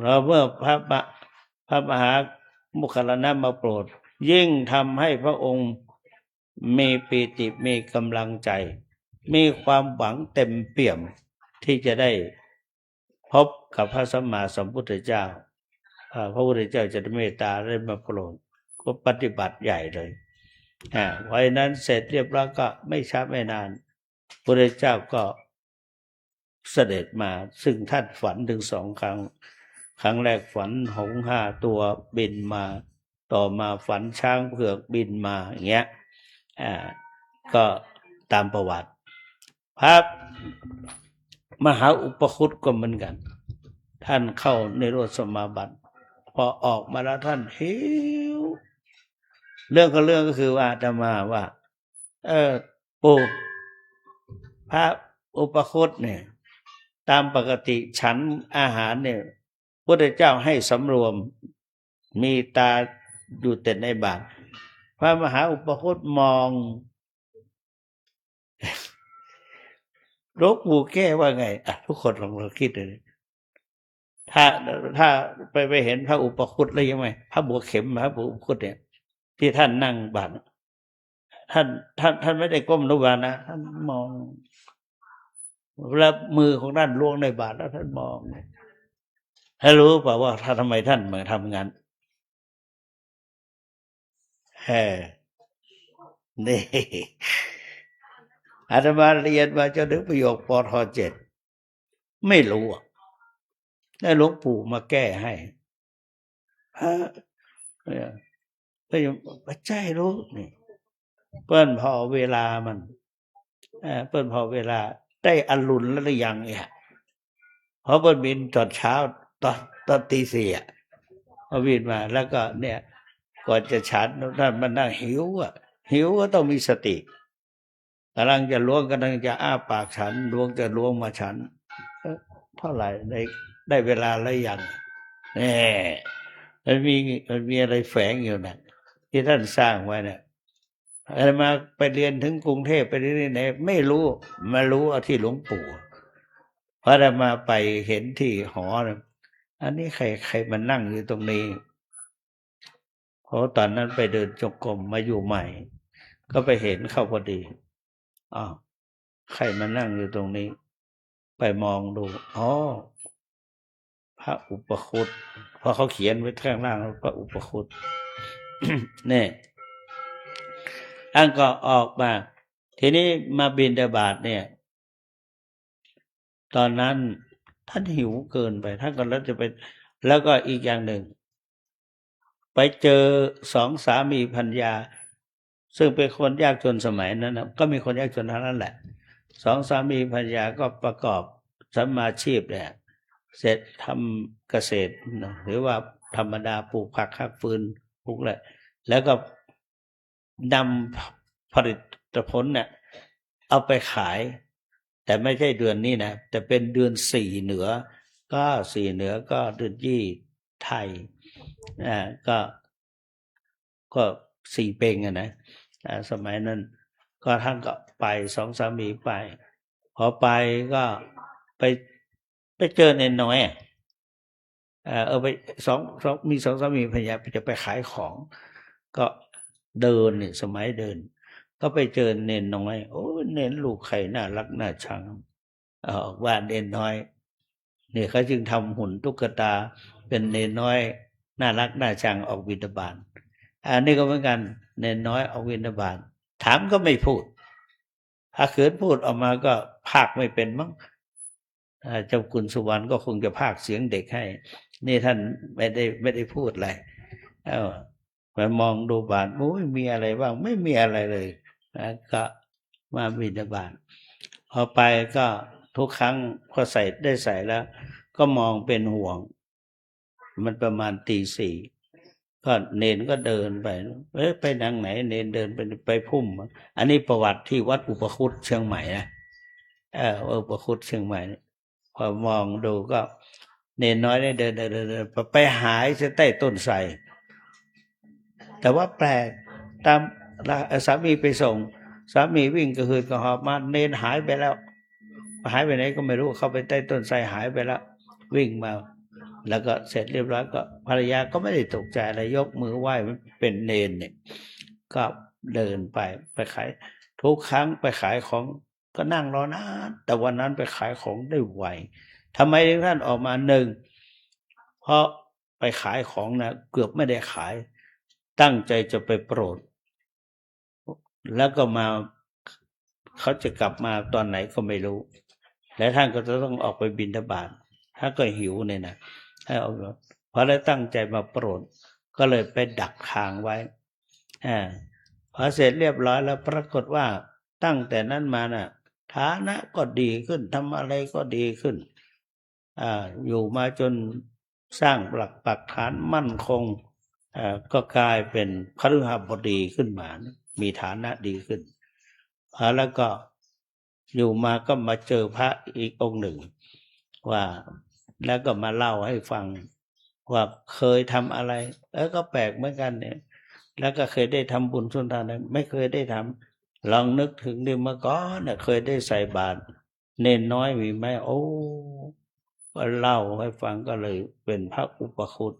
แล้วเมื่อพระมหาโมคคัลลานะมาโปรดยิ่งทำให้พระองค์มีปีติมีกำลังใจมีความหวังเต็มเปี่ยมที่จะได้พบกับพระสัมมาสัมพุทธเจ้าพระพุทธเจ้าจะเมตตาได้มาโปรดก็ปฏิบัติใหญ่เลยเพราะฉะนั้นเสร็จเรียบร้อยก็ไม่ช้าไม่นานพระพุทธเจ้าก็เสด็จมาซึ่งท่านฝันถึง2 ครั้งครั้งแรกฝันหงส์5 ตัวบินมาต่อมาฝันช้างเผือกบินมาอย่างเงี้ยก็ตามประวัติพระมหาอุปคุตก็เหมือนกันท่านเข้านิโรธสมาบัติพอออกมาแล้วท่านหิวเรื่องก็คือว่าอาตมาว่าปู่พระอุปคุตเนี่ยตามปกติฉันอาหารเนี่ยพระพุทธเจ้าให้สำรวมมีตาอยู่แต่ในบาตรพระมหาอุปคุตมองหลวงปู่แก้ว่าไงทุกคนลองคิดดูถ้าไปเห็นพระอุปคุตแล้วยังไงพระบัวเข็มพระอุปคุตเนี่ยที่ท่านนั่งบาตรท่านไม่ได้ก้มลงบาตรนะท่านมองแล้วมือของท่านล้วงในบาตรแล้วท่านมองให้รู้เปล่าว่าทำไมท่านมาทำงานนี่อาตมาเรียนมาจนถึงประโยคปท7ไม่รู้ได้หลวงปู่มาแก้ให้พระใจรู้นี่เปิ้นพอเวลามันเปิ้นพอเวลาได้อรุณแล้วหรือยังเนี่ยเพราะเปิ้นบินตอนเช้าตอนตี 4พอบินมาแล้วก็เนี่ยก่อนจะฉันท่านมันนั่งหิวก็ต้องมีสติกำลังจะล้วงกำลังจะอ้าปากฉันล้วงมาฉันเท่าไหร่ได้เวลาแล้วยังมันมีอะไรแฝงอยู่นะที่ท่านสร้างไว้เนี่ยอะไรมาไปเรียนถึงกรุงเทพไปเรียนไหนไม่รู้มารู้เอาที่หลวงปู่พอได้มาไปเห็นที่หออันนี้ใครมานั่งอยู่ตรงนี้เพราะตอนนั้นไปเดินจงกรมมาอยู่ใหม่ก็ไปเห็นเข้าพอดีใครมานั่งอยู่ตรงนี้ไปมองดูพระอุปคุตเพราะเขาเขียนไว้ข้างล่างพระอุปคุต นี่ท่านก็ออกมาทีนี้มาบิณฑบาตเนี่ยตอนนั้นท่านหิวเกินไปท่านก็แล้วก็อีกอย่างหนึ่งไปเจอ2 สามีภรรยาซึ่งเป็นคนยากจนสมัยนั้นนะก็มีคนยากจนทั้งนั้นแหละ2 สามีภรรยาก็ประกอบสัมมาชีพเนี่ยเสร็จทำเกษตรหรือว่าธรรมดาปลูกผักหักฟืนปลูกอะไรแล้วก็นำผลิตผลเนี่ยเอาไปขายแต่ไม่ใช่เดือนนี้นะแต่เป็นเดือน4เหนือก็4เหนือก็เดือนยี่ไทยก็4เพ็งนะสมัยนั้นก็ท่านก็ไป2 สามีไปพอไปก็ไปเจอเนนน้อยไปมี2 สามีภรรยาจะไปขายของก็เดินเนี่ยสมัยเดินก็ไปเจอเนนน้อยโอ้เนนลูกไข่น่ารักน่าชัง ออกว่าเนนน้อยเนี่ยเขาจึงทำหุ่นตุ๊กตาเป็นเนนน้อยน่ารักน่าชังออกบิณฑบาตอันนี้ก็เหมือนกันเนนน้อยออกบิณฑบาตถามก็ไม่พูดถ้าขืนพูดออกมาก็พากไม่เป็นมั้งเจ้าคุณสุวรรณก็คงจะพากเสียงเด็กให้นี่ท่านไม่ได้พูดอะไรไปมองดูบาทโอ้ยมีอะไรบ้างไม่มีอะไรเลยก็มาบิณฑบาตพอไปก็ทุกครั้งพอใส่แล้ว ก็มองเป็นห่วงมันประมาณตี 4ก็เนนก็เดินไปไปทางไหนเนนเดินไปพุ่มอันนี้ประวัติที่วัดอุปคุตเชียงใหม่นะอุปคุตเชียงใหม่พอมองดูก็เนนน้อยได้เดินไปหายใต้ต้นไทรแต่ว่าแปลกตามสามีไปส่งสามีวิ่งกระหืดกระหอบมาเนนหายไปแล้วหายไปไหนก็ไม่รู้เข้าไปใต้ต้นไทรหายไปแล้ววิ่งมาแล้วก็เสร็จเรียบร้อยก็ภรรยาก็ไม่ได้ตกใจอะไรยกมือไหว้มันเป็นเนนเนี่ยก็เดินไปขายทุกครั้งไปขายของก็นั่งรอนานแต่วันนั้นไปขายของได้ไวทำไมท่านออกมาหนึ่งเพราะไปขายของนะเกือบไม่ได้ขายตั้งใจจะไปโปรดแล้วก็มาเขาจะกลับมาตอนไหนก็ไม่รู้และท่านก็จะต้องออกไปบิณฑบาตถ้าก็หิวเนี่ยนะให้เอาพอได้ตั้งใจมาโปรดก็เลยไปดักทางไว้พอเสร็จเรียบร้อยแล้วปรากฏว่าตั้งแต่นั้นมาน่ะฐานะก็ดีขึ้นทำอะไรก็ดีขึ้นอยู่มาจนสร้างหลักปักฐานมั่นคงก็กลายเป็นคฤหบดีขึ้นมามีฐานะดีขึ้นแล้วก็อยู่มาก็มาเจอพระอีกองค์หนึ่งว่าแล้วก็มาเล่าให้ฟังว่าเคยทำอะไรก็แปลกเหมือนกันเนี่ยแล้วก็เคยได้ทำบุญสุนทานไม่เคยได้ทำลองนึกถึงดิเมื่อก่อนเนี่ยเคยได้ใส่บาตรเนนน้อยมีไหมโอ้ก็เล่าให้ฟังก็เลยเป็นพระอุปคุต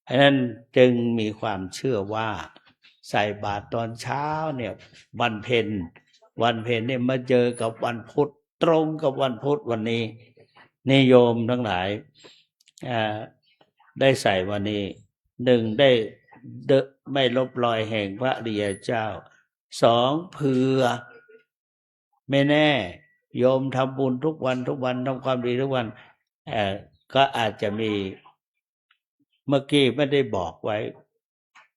ฉะนั้นจึงมีความเชื่อว่าใส่บาตรตอนเช้าเนี่ยวันเพ็ญเนี่ยมาเจอกับวันพุธตรงกับวันพุธวันนี้นิยมทั้งหลายได้ใส่วันนี้หนึ่งได้ไม่ลบรอยแห่งพระอริยเจ้าสองเผื่อไม่แน่โยมทำบุญทุกวันทำความดีทุกวันก็อาจจะมีเมื่อกี้ไม่ได้บอกไว้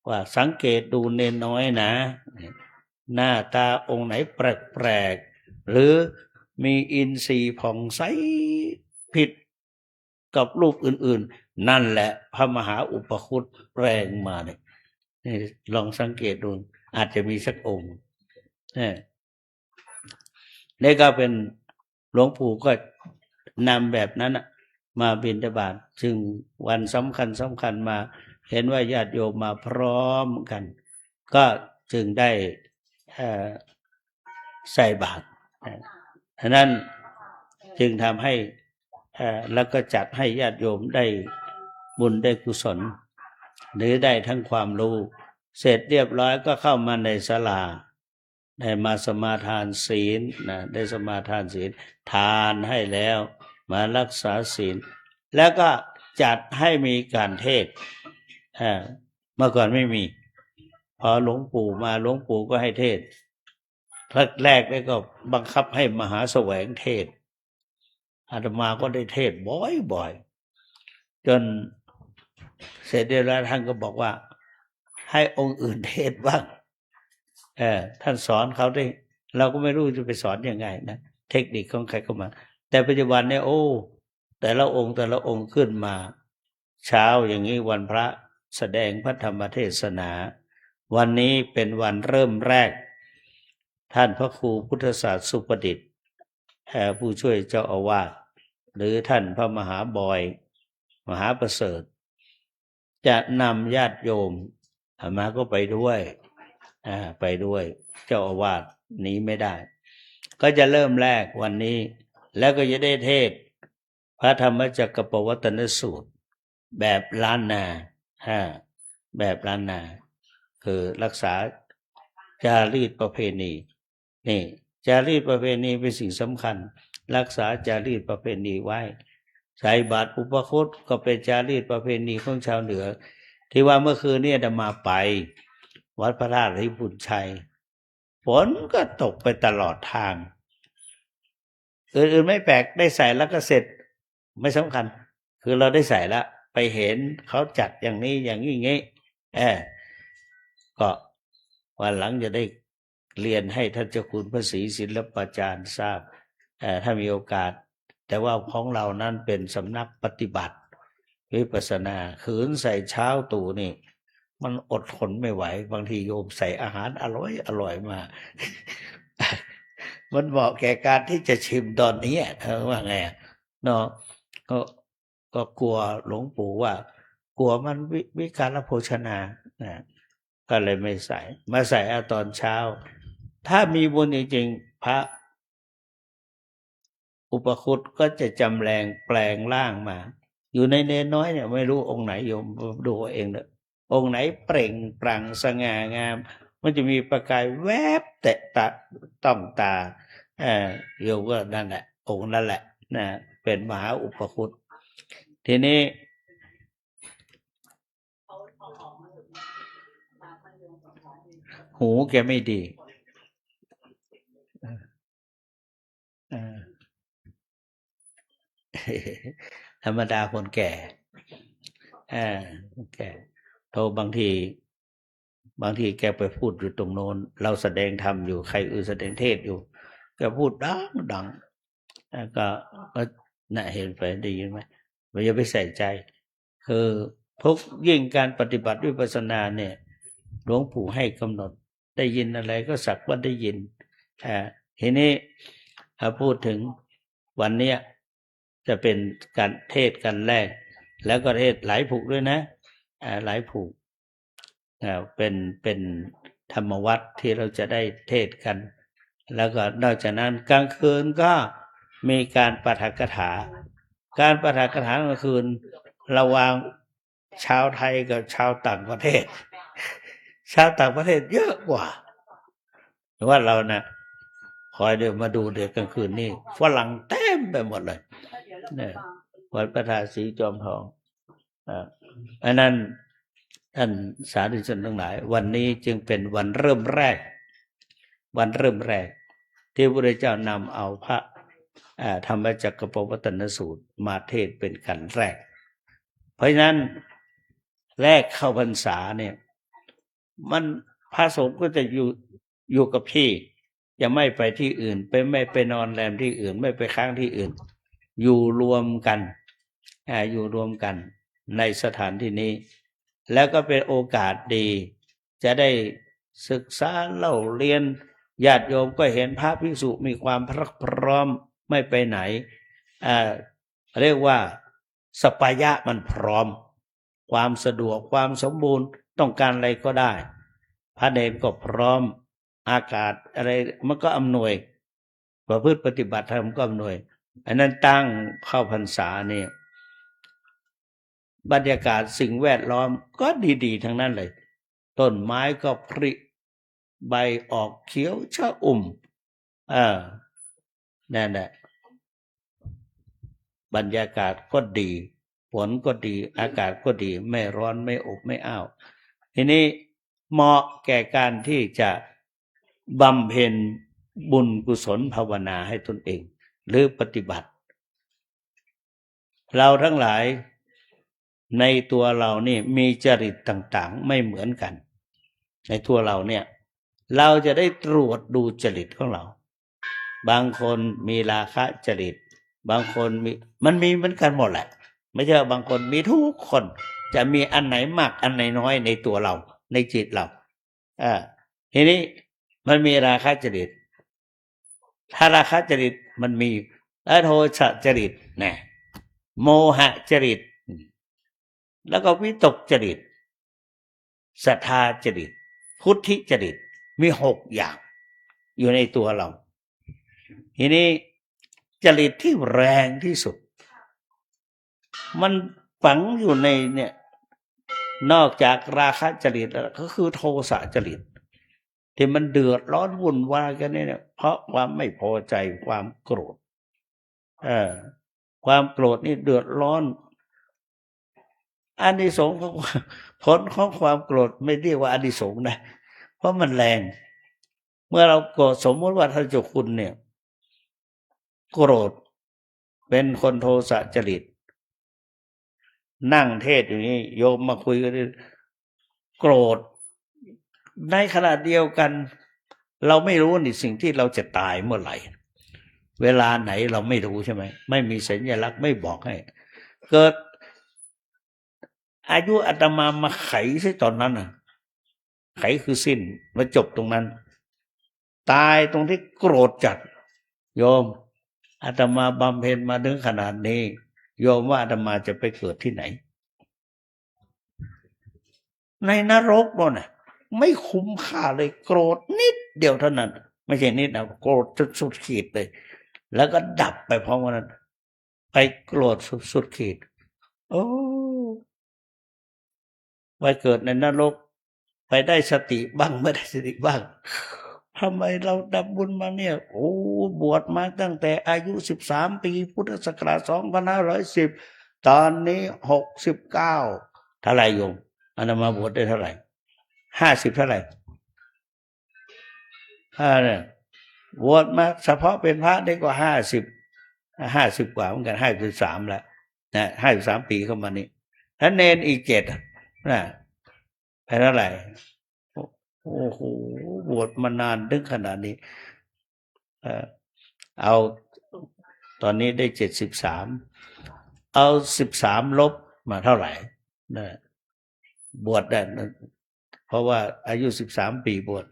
ว่าสังเกตดูเนนน้อยนะหน้าตาองค์ไหนแปลกหรือมีอินทรีย์ผ่องใสผิดกับรูปอื่นๆนั่นแหละพระมหาอุปคุตแปลงมาเนี่ยลองสังเกตดูอาจจะมีสักองค์นี่ก็เป็นหลวงปู่ก็นำแบบนั้นมาบิณฑบาตจึงวันสำคัญมาเห็นว่าญาติโยมมาพร้อมกันก็จึงได้ใส่บาตรฉะนั้นจึงทำให้แล้วก็จัดให้ญาติโยมได้บุญได้กุศลหรือได้ทั้งความรู้เสร็จเรียบร้อยก็เข้ามาในศาลาได้มาสมาทานศีลได้สมาทานศีลทานให้แล้วมารักษาศีลแล้วก็จัดให้มีการเทศน์เมื่อก่อนไม่มีพอหลวงปู่มาหลวงปู่ก็ให้เทศน์แรกๆก็บังคับให้มหาแสวงเทศน์อาตมาก็ได้เทศน์บ่อยๆจนเสร็จแล้วท่านก็บอกว่าให้องค์อื่นเทศน์บ้างท่านสอนเขาได้เราก็ไม่รู้จะไปสอนยังไงนะเทคนิคของใครก็มาแต่ปัจจุบันเนี่ยแต่ละองค์ขึ้นมาเช้าอย่างนี้วันพระแสดงพระธรรมเทศนาวันนี้เป็นวันเริ่มแรกท่านพระครูพุทธศาสตร์สุประดิษฐ์ผู้ช่วยเจ้าอาวาสหรือท่านพระมหาบอยมหาประเสริฐจะนำญาติโยมมาก็ไปด้วยเจ้าอาวาสหนีไม่ได้ก็จะเริ่มแรกวันนี้แล้วก็จะได้เทศพระธรรมจักรปวัตตนสูตรแบบล้านนาแบบล้านนาคือรักษาจารีตประเพณีนี่จารีตประเพณีเป็นสิ่งสำคัญ รักษาจารีตประเพณีไว้ใส่บาตรอุปคุตก็เป็นจารีตประเพณีของชาวเหนือที่ว่าเมื่อคืนนี้อาตมาไปวัดพระธาตุริพุนชัยฝนก็ตกไปตลอดทางอื่นๆไม่แปลกได้ใส่แล้วก็เสร็จไม่สำคัญคือเราได้ใส่แล้วไปเห็นเขาจัดอย่างนี้อย่างนี้อย่างนี้ก็วันหลังจะได้เรียนให้ท่านเจ้าคุณพระศรีศิลปาจารย์ทราบถ้ามีโอกาสแต่ว่าของเรานั้นเป็นสำนักปฏิบัติวิปัสสนาขืนใส่เช้าตู่นี่มันอดทนไม่ไหวบางทีโยมใส่อาหารอร่อยมา มันเหมาะแก่การที่จะชิมตอนนี้ว่าไงเนาะก็กลัวหลวงปู่ว่ากลัวมันวิการโภชนาก็เลยไม่ใส่มาใส่เอาตอนเช้าถ้ามีบุญจริงๆพระอุปคุตก็จะจำแรงแปลงร่างมาอยู่ในเนนน้อยเนี่ยไม่รู้องค์ไหนโยมดูเองเด้อองค์ไหนเปล่งปลั่งสง่างามมันจะมีประกายแวบแตะตาต้องตาโยมก็นั่นแหละองค์นั่นแหละนะเป็นมหาอุปคุตทีนี้หูแกไม่ดีธรรมดาคนแก่แก่โทรบางทีแกไปพูดอยู่ตรงโน้นเราแสดงธรรมอยู่ใครอื่นแสดงเทศอยู่แกพูดดังก็น่ะเห็นไปได้ยินไหมไม่อย่าไปใส่ใจคือพวกยิ่งการปฏิบัติวิปัสสนาเนี่ยหลวงปู่ให้กำหนดได้ยินอะไรก็สักว่าได้ยินทีนี้พูดถึงวันเนี้ยจะเป็นการเทศกันแรกแล้วก็เทศหลายผูกด้วยนะหลายผูกเป็นธรรมวัตรที่เราจะได้เทศกันแล้วก็นอกจากนั้นกลางคืนก็มีการปาฐกถาการปาฐกถากลางคืนระหว่างชาวไทยกับชาวต่างประเทศชาวต่างประเทศเยอะกว่าว่าเรานะคอยเดี๋ยวมาดูเดี๋ยวกลางคืนนี่ฝรั่งเต็มไปหมดเลยเนี่ยวัดพระธาตุสีจอมทองอันนั้นท่านสาธุชนทั้งหลายวันนี้จึงเป็นวันเริ่มแรกที่พระพุทธเจ้านำเอาพระธรรมจักรปวัตตนสูตรมาเทศเป็นกันแรกเพราะฉะนั้นแรกเข้าพรรษาเนี่ยมันพระสงฆ์ก็จะอยู่กับพี่จะไม่ไปที่อื่นไม่ไปนอนแรมที่อื่นไม่ไปค้างที่อื่นอยู่รวมกันในสถานที่นี้แล้วก็เป็นโอกาสดีจะได้ศึกษาเล่าเรียนญาติโยมก็เห็นพระภิกษุมีความพร้อมไม่ไปไหนเรียกว่าสปายะมันพร้อมความสะดวกความสมบูรณ์ต้องการอะไรก็ได้พระเนรก็พร้อมอากาศอะไรมันก็อำนวยประพฤติปฏิบัติธรรมก็อำนวยอันนั้นตั้งเข้าพรรษาเนี่ยบรรยากาศสิ่งแวดล้อมก็ดีๆทั้งนั้นเลยต้นไม้ก็ผลิใบออกเขียวชอุ่มนั่นแหละบรรยากาศก็ดีฝนก็ดีอากาศก็ดีไม่ร้อนไม่อบไม่อ้าวทีนี้เหมาะแก่การที่จะบำเพ็ญบุญกุศลภาวนาให้ตนเองหรือปฏิบัติเราทั้งหลายในตัวเรานี่มีจริตต่างๆไม่เหมือนกันในตัวเราเนี่ยเราจะได้ตรวจดูจริตของเราบางคนมีราคะจริตบางคนมันมีเหมือนกันหมดแหละไม่ใช่บางคนมีทุกคนจะมีอันไหนมากอันไหนน้อยในตัวเราในจิตเราทีนี้มันมีราคะจริตถ้าราคะจริตมันมีโทสะจริตนะโมหะจริตแล้วก็วิตกจริตศรัทธาจริตพุทธิจริตมี6อย่างอยู่ในตัวเราทีนี้จริตที่แรงที่สุดมันฝังอยู่ในเนี่ยนอกจากราคะจริตแล้วก็คือโทสะจริตที่มันเดือดร้อนวุ่นวายกันเนี่ยเพราะความไม่พอใจความโกรธ เออความโกรธนี่เดือดร้อนอานิสงส์ของผลของความโกรธไม่เรียกว่าอานิสงส์นะเพราะมันแรงเมื่อเราโกรธสมมติว่าท่านเจ้าคุณเนี่ยโกรธเป็นคนโทสะจริตนั่งเทศอย่างนี้โยมมาคุยกันโกรธในขณะเดียวกันเราไม่รู้นี่สิ่งที่เราจะตายเมื่อไหร่เวลาไหนเราไม่รู้ใช่ไหมไม่มีสัญลักษณ์ไม่บอกให้เกิดอายุอาตมามาไขซะตอนนั้นน่ะไขคือสิ้นมาจบตรงนั้นตายตรงที่โกรธจัดโยมอาตมาบำเพ็ญมาถึงขนาดนี้โยมว่าอาตมาจะไปเกิดที่ไหนในนรกบ่น่ะไม่คุ้มค่าเลยโกรธนิดเดียวเท่านั้นไม่ใช่นิดนะโกรธจนสุดขีดเลยแล้วก็ดับไปพร้อมกันนั้นไปโกรธสุดขีดโอ้ไปเกิดในนรกไปได้สติบ้างไม่ได้สติบ้างทำไมเราดับบุญมาเนี่ยโอ้บวชมาตั้งแต่อายุ13 ปีพุทธศักราช2510ตอนนี้69เท่าไหร่โยมอาตมาบวชได้เท่าไหร่50เท่าไหร่เนี่ยบวชมาเฉพาะเป็นพระได้กว่า50กว่าเหมือนกัน53แล้วนะ53 ปีเข้ามานี่ถ้าเนนอีก7นะไปเท่าไหร่โอ้โหบวชมานานถึงขนาดนี้เอาตอนนี้ได้73เอา13ลบมาเท่าไหร่นะบวชได้เพราะว่าอายุ13 ปีบวช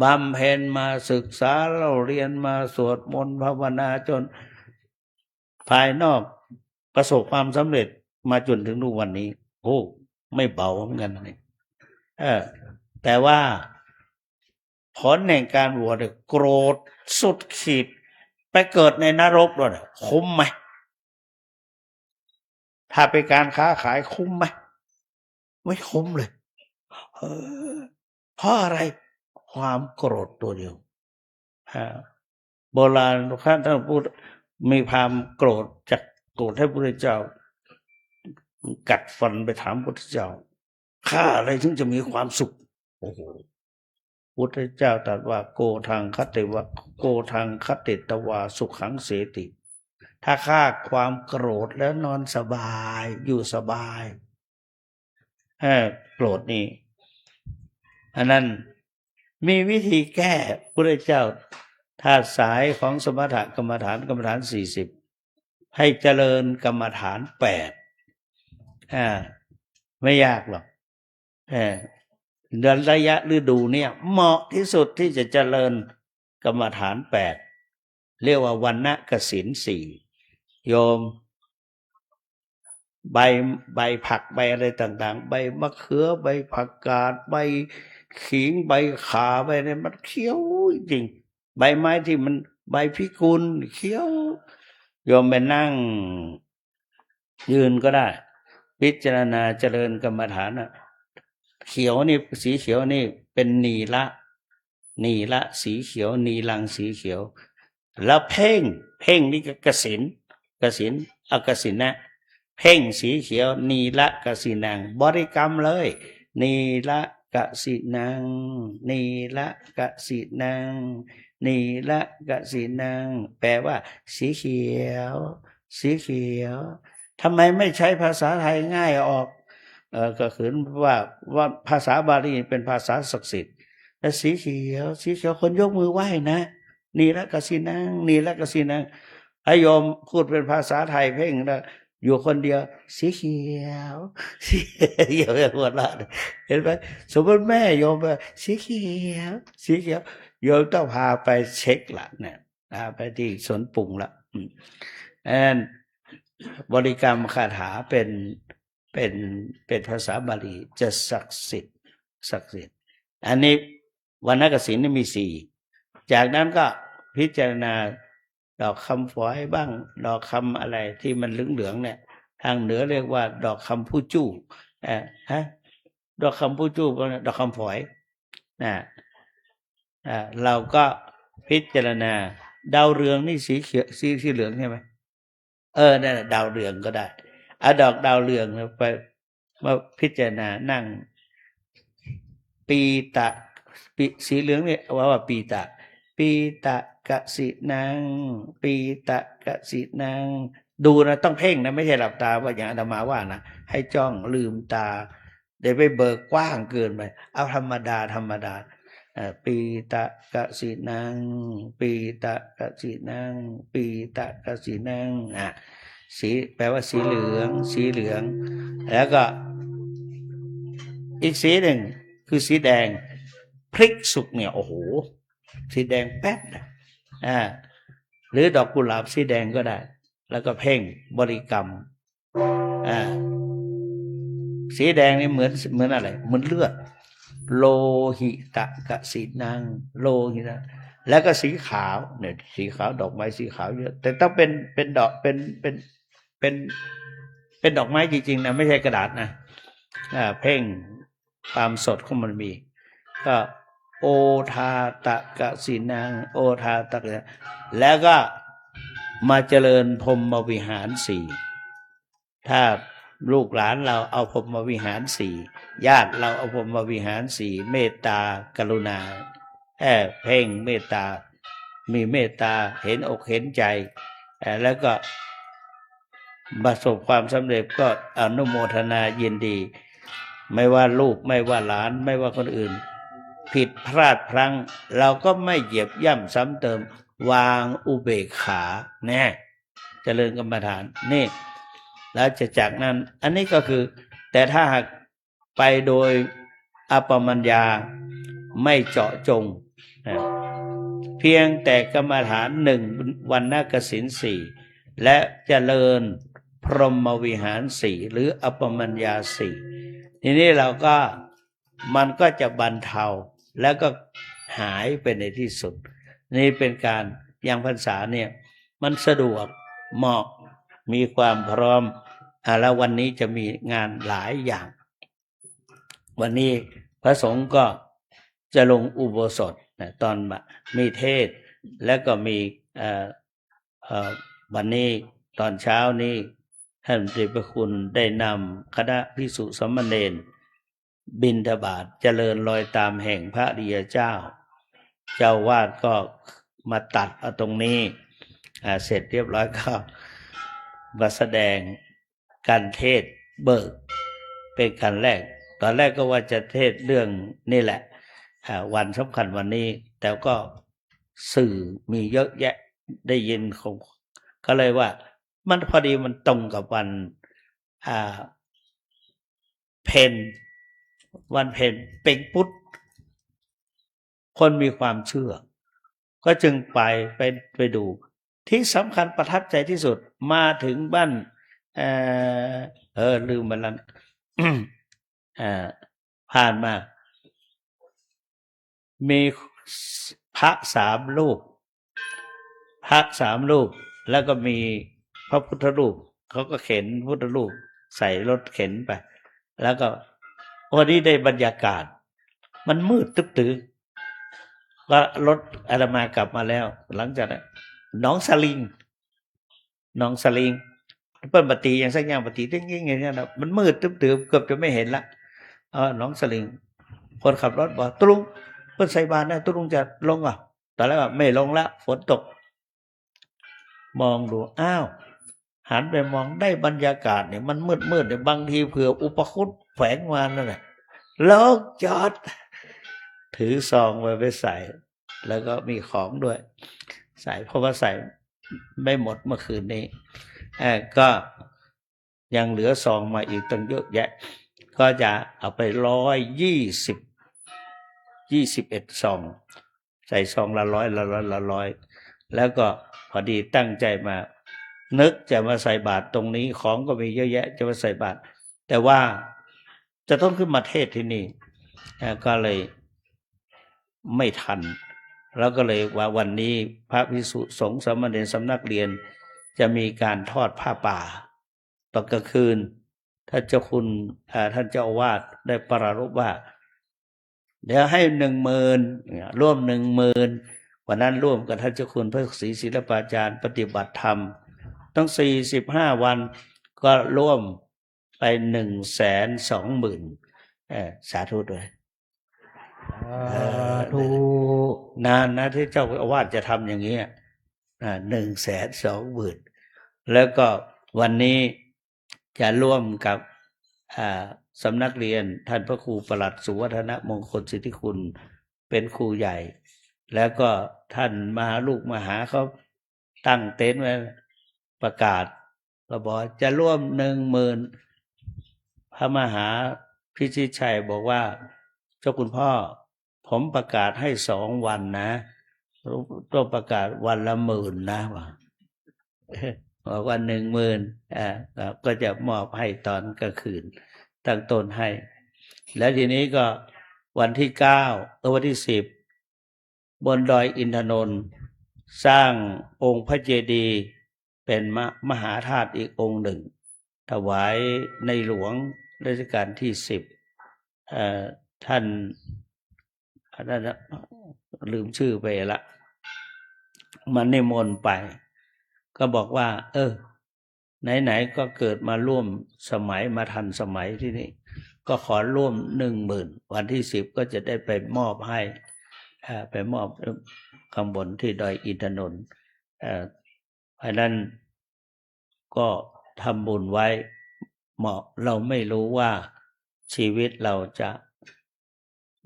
บำเพ็ญมาศึกษาเราเรียนมาสวดมนต์ภาวนาจนภายนอกประสบความสำเร็จมาจนถึงทุกวันนี้โอ้ไม่เบาเหมือนกันนี่แต่ว่าผลแห่งการบวชโกรธสุดขีดไปเกิดในนรกด้วยคุ้มไหมถ้าเป็นการค้าขายคุ้มไหมไม่คุ้มเลยเพราะอะไรความโกรธตัวเดียวโบราณท่านพูดมีความโกรธจากโกรธให้พระพุทธเจ้ากัดฟันไปถามพระพุทธเจ้าข้าอะไรถึงจะมีความสุขโอ้โหพุทธเจ้าตรัสว่าโกทังคติวะโกทังคติตวาสุขขังเสติถ้าฆ่าความโกรธแล้วนอนสบายอยู่สบายโกรธนี่อันนั้นมีวิธีแก้พุทธเจ้าถ้าสายของสมถกรรมฐาน40ให้เจริญกรรมฐาน8ไม่ยากหรอกเดือนระยะฤดูเนี่ยเหมาะที่สุดที่จะเจริญกรรมฐาน8เรียกว่าวัณณกสิณ4โยมใบผักใบอะไรต่างๆใบมะเขือใบผักกาดใบขิงใบข่าใบอะไรมันเขียวจริงใบไม้ที่มันใบพิกุลเขียวโยมไปนั่งยืนก็ได้พิจารณาเจริญกรรมฐานเขียวนี่สีเขียวนี่เป็นนีละสีเขียวนีลังสีเขียวแล้วเพ่งนี่ก็กสิณอกสิณนะเพ่งสีเขียวนีละกสินังบริกรรมเลยนีละกสินังนีละกสินังนีละกสินังแปลว่าสีเขียวทำไมไม่ใช้ภาษาไทยง่ายออกก็คือว่าภาษาบาลีเป็นภาษาศักดิ์สิทธิ์แต่สีเขียวคนยกมือไหว้นะนีละกสินังนีละกสินังให้โยมพูดเป็นภาษาไทยเพ่งนะอยู่คนเดียวสีเขียวหัวเราะเห็นไหมสมมติแม่โยมไปสีเขียวโยมต้องพาไปเช็คละเนี่ยไปที่สวนปุ่งละบริกรรมคาถาเป็นภาษาบาลีจะศักดิ์สิทธิ์อันนี้วรรณกสิณมี4จากนั้นก็พิจารณาดอกคำฝอยบ้างดอกคำอะไรที่มันเหลืองๆเนี่ยทางเหนือเรียกว่าดอกคำผู้จู้ดอกคำผู้จู้ดอกคำฝอยเราก็พิจารณา ดาวเรืองนี่สีเขียวสีเหลืองใช่ไหมนั่นแหละดาวเรืองก็ได้ดอกดาวเรืองไปมาพิจารณานั่งปีตะสีเหลืองเนี่ยว่าปีตะกสินังปีตะกสินังดูนะต้องเพ่งนะไม่ใช่หลับตาว่าอย่างอาตมาว่านะให้จ้องลืมตาเดี๋ยวไปเบิกกว้างเกินไปเอาธรรมดาปีตะกสินังปีตะกสินังปีตะกสินังสีแปลว่าสีเหลืองแล้วก็อีกสีหนึ่งคือสีแดงพริกสุกเนี่ยโอ้โหสีแดงแป๊ดหรือดอกกุหลาบสีแดงก็ได้แล้วก็เพ่งบริกรรมสีแดงนี่เหมือนอะไรเหมือนเลือดโลหิตะกสินังโลหิตะแล้วก็สีขาวเนี่ยสีขาวดอกไม้สีขาวเยอะแต่ต้องเป็นดอกเป็นดอกไม้จริงๆนะไม่ใช่กระดาษนะเพ่งความสดของมันมีก็โอทาตะกสินังโอทาตะกะแล้วก็มาเจริญพรหมวิหาร4ถ้าลูกหลานเราเอาพรหมวิหาร4ญาติเราเอาพรหมวิหาร4เมตตากรุณาเพ่งเมตตามีเมตตาเห็นอกเห็นใจแล้วก็ประสบความสำเร็จก็อนุโมทนายินดีไม่ว่าลูกไม่ว่าหลานไม่ว่าคนอื่นผิดพลาดพลั้งเราก็ไม่เหยียบย่ำซ้ำเติมวางอุเบกขาแน่เจริญกรรมฐานนี่แล้วจะจากนั้นอันนี้ก็คือแต่ถ้าหากไปโดยอัปปมัญญาไม่เจาะจงเพียงแต่กรรมฐาน1วันนกสิณ4และเจริญพรหมวิหาร4หรืออัปปมัญญา4ทีนี้เราก็มันก็จะบรรเทาแล้วก็หายไปในที่สุดนี่เป็นการยังพรรษาเนี่ยมันสะดวกเหมาะมีความพร้อมแล้ววันนี้จะมีงานหลายอย่างวันนี้พระสงฆ์ก็จะลงอุโบสถตอนมีเทศแล้วก็มีวันนี้ตอนเช้านี้ท่านเดชพระคุณได้นำคณะภิกษุสามเณรบิณฑบาตเจริญรอยตามแห่งพระอริยเจ้าเจ้าวาดก็มาตัดเอาตรงนี้เสร็จเรียบร้อยก็มาแสดงการเทศเบิกเป็นการแรกตอนแรกก็ว่าจะเทศเรื่องนี่แหละวันสำคัญวันนี้แต่ก็สื่อมีเยอะแยะได้ยินก็เลยว่ามันพอดีมันตรงกับวันเพ็ญวันเพ็ญเป็นพุธคนมีความเชื่อก็จึงไปดูที่สำคัญประทับใจที่สุดมาถึงบ้านลืมไปแล้วผ่านมามีพระ3 รูปแล้วก็มีพระพุทธรูปเขาก็เข็นพุทธรูปใส่รถเข็นไปแล้วก็วันนี้ได้บรรยากาศมันมืดตื้อก็รถอาตมากลับมาแล้วหลังจากนั้นน้องสลิงเปิ้นปฏิอย่างสักอย่างปฏิติ้งๆอย่างเงี้ยนะมันมืดตื้อเกือบจะไม่เห็นละน้องสลิงคนขับรถบอกตุลุงเปิ้นใส่บาตรนะตุลุงจะลงตอนแรกว่าไม่ลงละฝนตกมองดูหันไปมองได้บรรยากาศเนี่ยมันมืดเนี่ยบางทีเผื่ออุปคุตแฝงมานั่นแหละลงจอดถือซองไปใส่แล้วก็มีของด้วยใส่เพราะว่าใส่ไม่หมดเมื่อคืนนี้ก็ยังเหลือซองมาอีกตั้งเยอะแยะก็จะเอาไป121 ซองใส่ซองละ100แล้วก็พอดีตั้งใจมานึกจะมาใส่บาตรตรงนี้ของก็มีเยอะแยะจะมาใส่บาตรแต่ว่าจะต้องขึ้นมาเทศที่นี่ก็เลยไม่ทันแล้วก็เลยว่าวันนี้พระภิกษุสงฆ์สามเณรสำนักเรียนจะมีการทอดผ้าป่าตอนกลางคืนท่านเจ้าคุณท่านเจ้าอาวาสได้ประรภว่าเดี๋ยวให้10,000ร่วม10,000 วันนั้นร่วมกับท่านเจ้าคุณพระศรีศิลปาจารย์ปฏิบัติธรรมต้อง45 วันก็ร่วมไป120,000สาธุด้วย ธุ นานนะที่เจ้าอาวาสจะทำอย่างนี้120,000แล้วก็วันนี้จะร่วมกับสำนักเรียนท่านพระครูประหลัดสุวัฒนมงคลสิทธิคุณเป็นครูใหญ่ แล้วก็ท่านมหาลูกมหาเขาตั้งเต็นท์ไว้ประกาศก็บอกจะร่วม10,000พระมหาพิชิตชัยบอกว่าเจ้าคุณพ่อผมประกาศให้2 วันนะต้องประกาศวันละ10,000นะว่าบอกว่า10,000ก็จะมอบให้ตอนกลางคืนตั้งต้นให้ แล้วทีนี้ก็วันที่9วันที่10บนดอยอินทนนท์สร้างองค์พระเจดีย์เป็นมหาธาตุอีกองค์หนึ่งถวายในหลวงรัชกาลที่10ท่านลืมชื่อไปละมันนิมนต์ไปก็บอกว่าไหนๆก็เกิดมาร่วมสมัยมาทันสมัยที่นี่ก็ขอร่วม10,000วันที่10ก็จะได้ไปมอบให้ไปมอบข้างบนที่ดอยอินทนนท์เพราะนั้นก็ทำบุญไว้เหมาะเราไม่รู้ว่าชีวิตเราจะ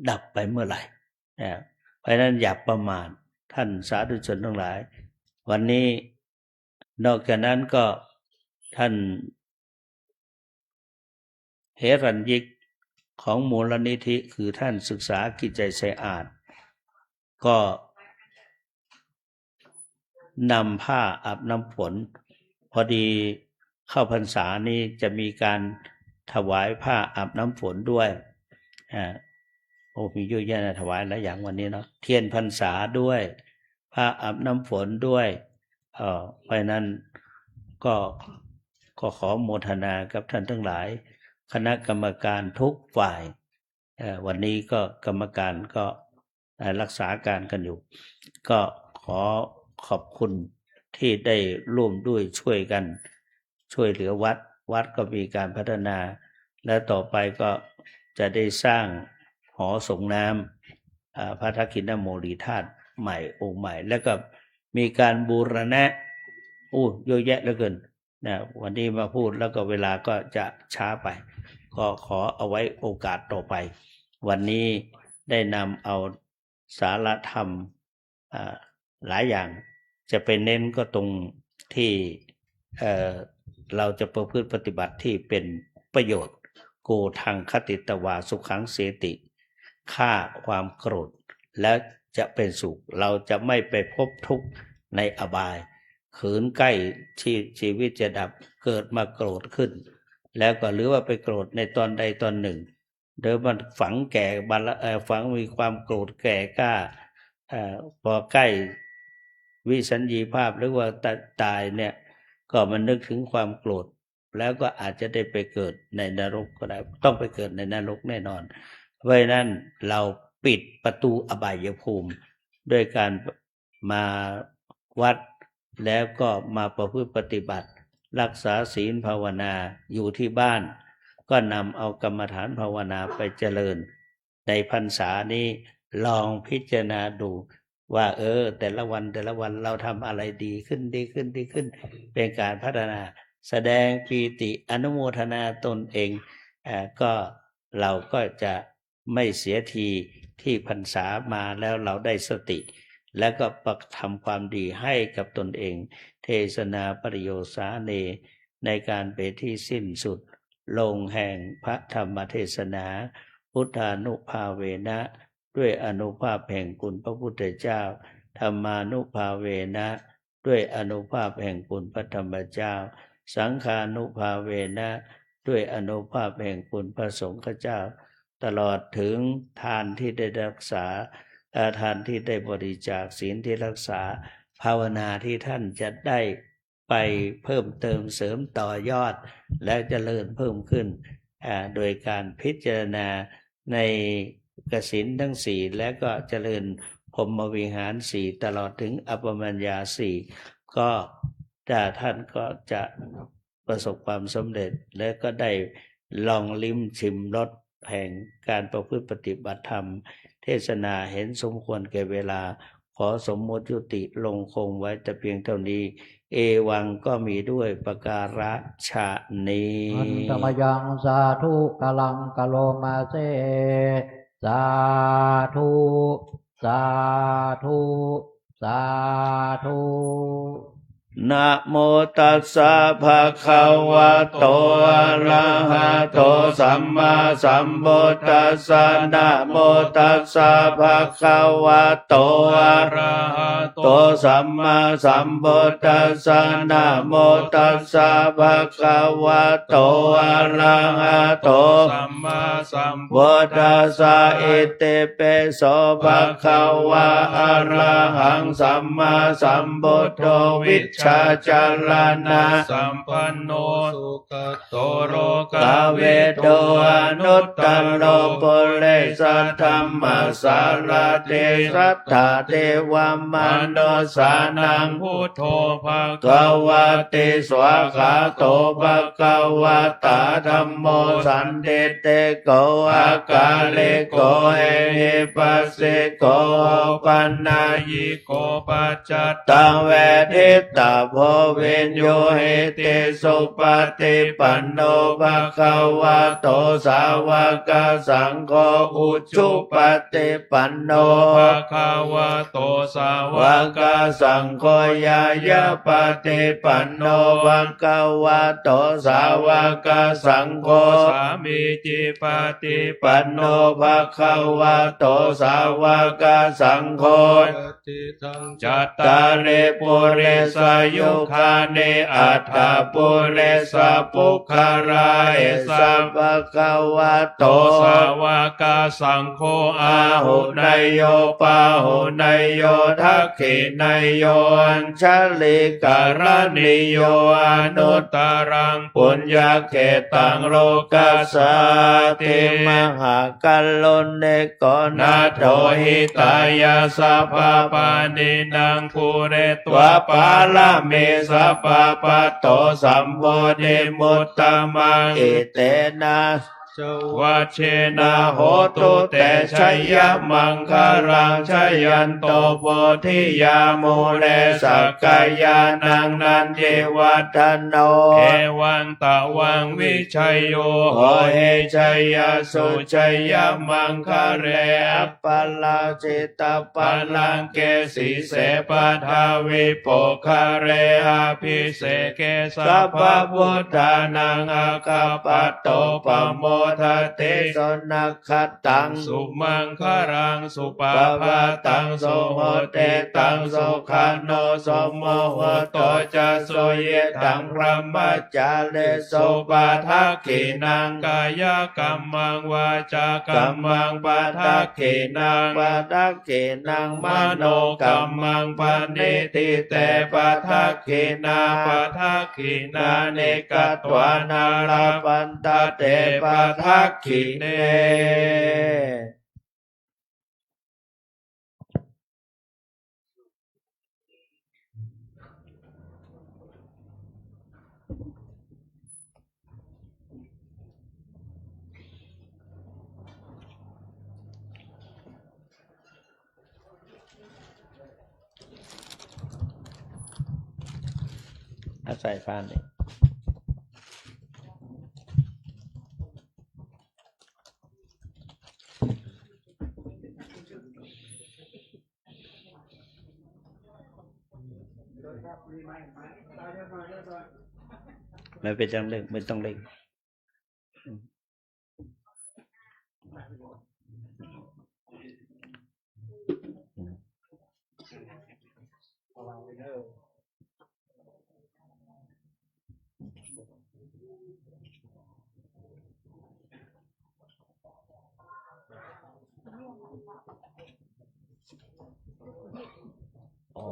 ดับไปเมื่อไหร่เพราะนั้นอย่าประมาทท่านสาธุชนทั้งหลายวันนี้นอกจากนั้นก็ท่านเฮรัญยิกของมูลนิธิคือท่านศึกษากิจใจสะอาดก็นำผ้าอาบน้ำฝนพอดีเข้าพรรษานี้จะมีการถวายผ้าอาบน้ำฝนด้วยมีเยอะแยะนะถวายหลายอย่างวันนี้เนาะเทียนพรรษาด้วยผ้าอาบน้ำฝนด้วยเพราะนั้นก็ขอโมทนากับท่านทั้งหลายคณะกรรมการทุกฝ่ายวันนี้ก็กรรมการก็รักษาการกันอยู่ก็ขอขอบคุณที่ได้ร่วมด้วยช่วยกันช่วยเหลือวัดก็มีการพัฒนาและต่อไปก็จะได้สร้างหอส่งน้ำพระทักษิณโมลีธาตุใหม่องค์ใหม่แล้วก็มีการบูรณะเยอะแยะเหลือเกินนะวันนี้มาพูดแล้วก็เวลาก็จะช้าไปก็ขอเอาไว้โอกาสต่อไปวันนี้ได้นำเอาสาระธรรมหลายอย่างจะไปเน้นก็ตรงที่เราจะประพฤติปฏิบัติที่เป็นประโยชน์โกทังคติตวาสุขังเสติฆ่าความโกรธแล้วจะเป็นสุขเราจะไม่ไปพบทุกข์ในอบายขืนใกล้ชีวิตจะดับเกิดมาโกรธขึ้นแล้วก็หรือว่าไปโกรธในตอนใดตอนหนึ่งเดี๋ยวมันฝังแก่ฝังมีความโกรธแก่กล้าพอใกล้วิสัญญีภาพหรือว่าตายเนี่ยก็มันนึกถึงความโกรธแล้วก็อาจจะได้ไปเกิดในนรกก็ได้ต้องไปเกิดในนรกแน่นอนเพราะฉะนั้นเราปิดประตูอบายภูมิด้วยการมาวัดแล้วก็มาประพฤติปฏิบัติรักษาศีลภาวนาอยู่ที่บ้านก็นำเอากรรมฐานภาวนาไปเจริญในพรรษานี้ลองพิจารณาดูว่าแต่ละวันเราทำอะไรดีขึ้นเป็นการพัฒนาแสดงปีติอนุโมทนาตนเองก็เราก็จะไม่เสียทีที่พรรษามาแล้วเราได้สติแล้วก็ประทำความดีให้กับตนเองเทศนาปริโยสาเนในการเป็นที่สิ้นสุดลงแห่งพระธรรมเทศนาพุทธานุภาเวนะด้วยอนุภาพแห่งคุณพระพุทธเจ้าธรรมานุภาเวนะด้วยอนุภาพแห่งคุณพระธรรมเจ้าสังฆานุภาเวนะด้วยอนุภาพแห่งคุณพระสงฆ์เจ้าตลอดถึงทานที่ได้รักษาทานที่ได้บริจาคศีลที่รักษาภาวนาที่ท่านจะได้ไปเพิ่มเติมเสริมต่อยอดและเจริญเพิ่มขึ้นโดยการพิจารณาในกสิณทั้ง4และก็เจริญ พรหมวิหารสี่ตลอดถึงอัปปมัญญาสี่ก็ท่านก็จะประสบความสำเร็จและก็ได้ลองลิ้มชิมรสแห่งการประพฤติปฏิบัติธรรมเทศนาเห็นสมควรแก่เวลาขอสมมติยุติลงคงไว้แต่เพียงเท่านี้เอวังก็มีด้วยประการฉะนี้ อันตมยังสาธุกะลังกะโลมาเซสาธุสาธุสาธุ นะโมตัสสะภะคะวะโตอะระหะโตสัมมาสัมพุทธัสสะนะโมตัสสะภะคะวะโตอะระหะโตสัมมาสัมพุทธัสสะนะโมตัสสะภะคะวะโตอะระหะโตสัมมาสัมพุทธัสสะอิติปิโสภะคะวะอะระหังสัมมาสัมพุทโธวิชชาจารณะสัมปันโนสุขโตโรกาเวโตอนุตตโรปุเรสธรรมสารเตสัทธาเทวมนุสานังพุทโธภะคะวะเตสวะขาโตภะคะวะตาธัมโมสันติเตโกอากาเลโกเอหิปัสสิโกปันนายิโกปัจจตังเวทิตาโพวินโยเหติสุปฏิปันโนภะคะวะโตสาวกสังโฆอุชุปฏิปันโนภะคะวะโตสาวกสังโฆยายาปฏิปันโนภะคะวะโตสาวกสังโฆสามีจิปฏิปันโนภะคะวะโตสาวกสังโฆจัตตาริปุเรสยุคานิอัตถปุเรสปุคาราเอสัพพะคะวะโตสาวกสังโฆอาหุนายโยปาหุนายโยทักขินายโยอัญชลิการณิโยอนุตตรังปุญญเขตังโลกัสสาติมหากัลโลเนโกนาโถหิตายาสัพพปานินังภูเรตวะปาลเมสัพพปะโตสัมโพธิมุตตมังอิเตนะวัชเชนะโหตุเตชัยยะมังคารังชัยยันโตโพธิยามูเลสักกายานังนันเทวัฒโนเอวังตะวังวิชัยโยโหเฮชัยยสุชัยยะมังคาเรอปปะลาจิตตปัลลังเกสีเสปทาวิโปคาเรอภิเสเกสัพพพุทธานังอาคาปะโตปโมทเตสนักขตังสุมังคารังสุปาภาตังโสโหเตตังโสขันโนสมโมโหโตจะโสเยตังพระมัจจาเลโสปาทักขินังกายกรรมังวาจากรรมังปาทักขินังปาทักขินังมโนกรรมังปณิทิเตปาทักขินาปาทักขินาเนกตวานาลาปันตเตปาทักขิเนอาศัยฟานนี่ไม่เป็นจังเล่งไม่ต้องเล่งอ๋อ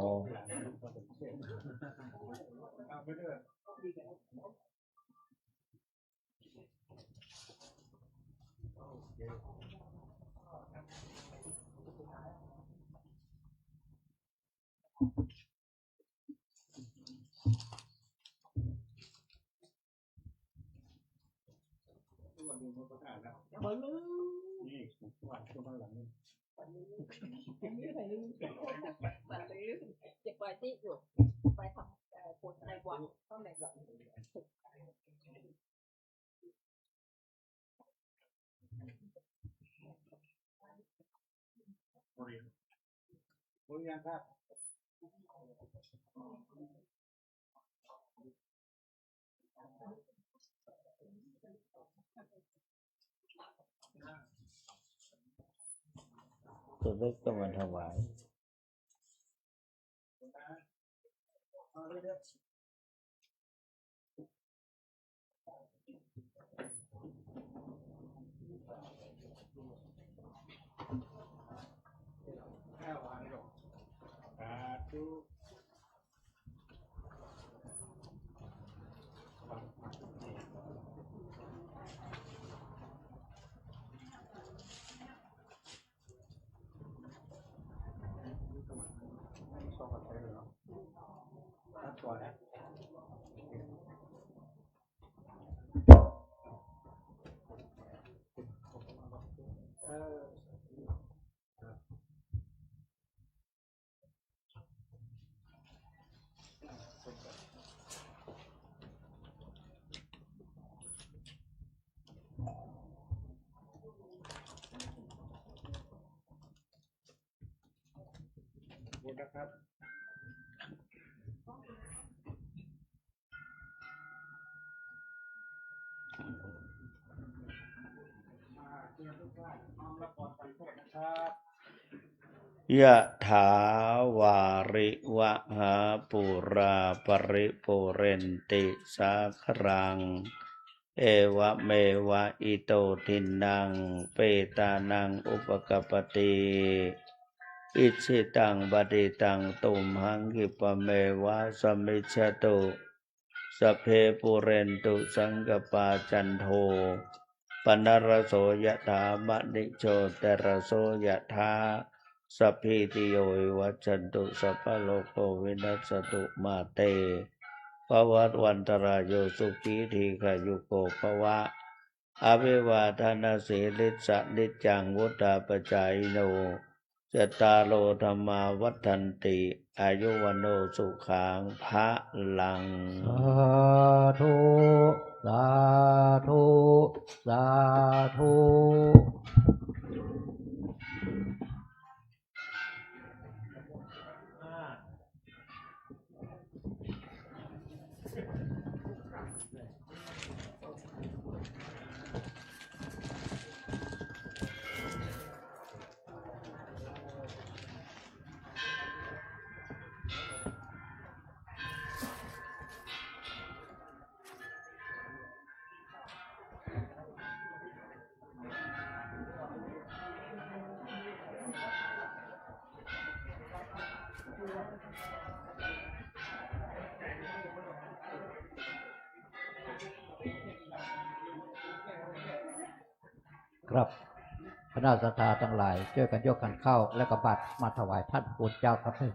จะปล่อยที่อยู่ไปทำผลในวังต้องในวังตัวเล็กก็มาถวายยะถาวาริวะหาปุราปริปุเรนติสาครังเอวะเมวะอิโตทินังเปตานังอุปกปปติอิชิตังปฏิตังตุมหังคิปะเมวะสมิจฉตุสัพเพปุเรนตุสังกปาจันโทปนรโสยถามณิโชติรโสยถาสัพพิติโยวิวัจจันตุสัพพะโลกวินัสสตุมาเตภวัตวันตรายโยสุขีทีขายุโกภวะอภิวาทนาสีลิสะนิจจังวุฒาปจายโนจตารโลธรรมาวัฏันติอายุวันโนสุขังภะลัง สาธุสาธุสาธุครับคณะสัตยาทั้งหลายช่วยกันยกกันเข้าและกบัตรมาถวายท่านปู่เจ้าครับเถิด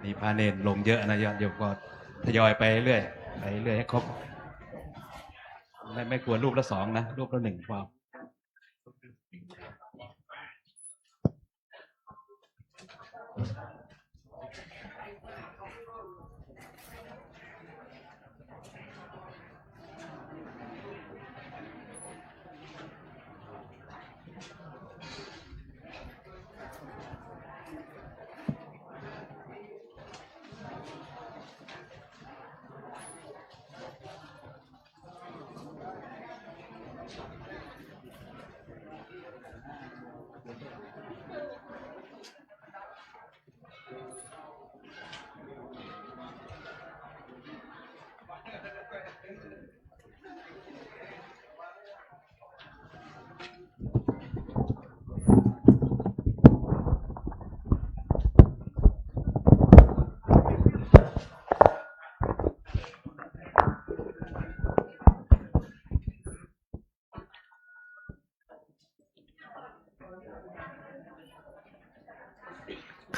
นี่พาเนรลงเยอะนะโยมก็ทยอยไปเรื่อยไปเรื่อยให้ครบไม่ควรรูปละสองนะรูปละหนึ่งพอ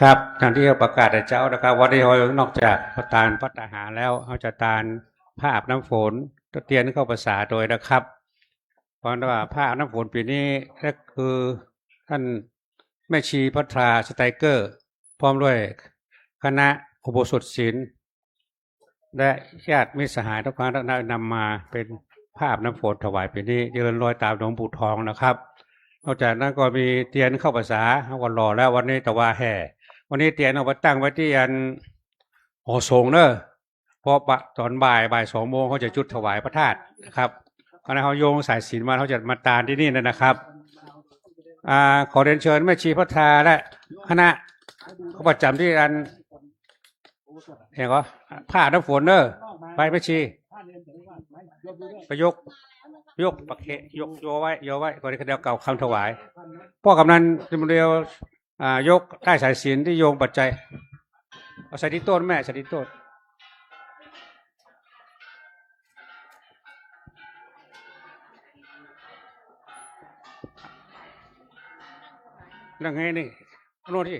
ครับทางที่ประกาศแต่เจ้านะครับวันนี้เรานอกจากประทานพระทหารแล้วเราจะทานผ้าอาบน้ำฝนตเตียนเข้าภาษาโดยนะครับเพราะว่าผ้าอาบน้ำฝนปีนี้ก็คือท่านแม่ชีพัทราสไตรเกอร์ พร้อมด้วยคณะอุโบสถศีลและญาติมิตรสหายทุกท่านได้นำมาเป็นภาพน้ำฝนถวายปีนี้เจริญรอยตามหลวงปู่ทองนะครับนอกจากนั้นก็มีเตียนเข้าภาษาเขาก็รอแล้ววันนี้แต่ว่าแห่วันนี้เตียนเอาไปตั้งไว้ที่อันหอสงเนอะเพราะตอนบ่าย 2 โมงเขาจะจุดถวายพระธาตุนะครับคณะเขาโยงสายศีลมาเขาจะมาตานที่นี่นะครับขอเรียนเชิญแม่ชีพัทราและคณะเขาประจำที่อันเห็นก็ผ้าน้ำฝนเนอะไปแม่ชีไปยกปักเขยกโยไว้ก่อนที่เขาเดียวเก่าคำถวายพ่อกำนันจะมาเดียวยกได้สายศีลที่โยงปัจจัยเอาใส่ที่ต้นแม่ใส่ที่ต้นนั่งไงนี่โน่นที่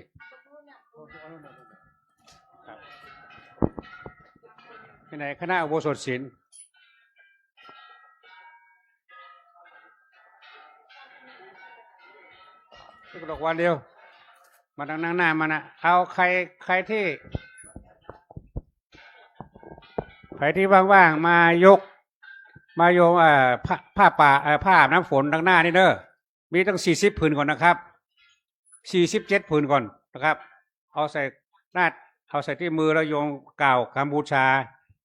ที่ไหนคณะอุโบสถศีลที่กระดกวันเดียวมานั่งหน้ามานะเอาใครที่ว่างๆมายกมาโยงผ้าป่าผ้าอาบน้ำฝนทางหน้านี่เด้อมีตั้ง40 ผืนก่อนนะครับ47 ผืนก่อนนะครับเอาใส่ที่มือแล้วโยงกล่าวคำบูชา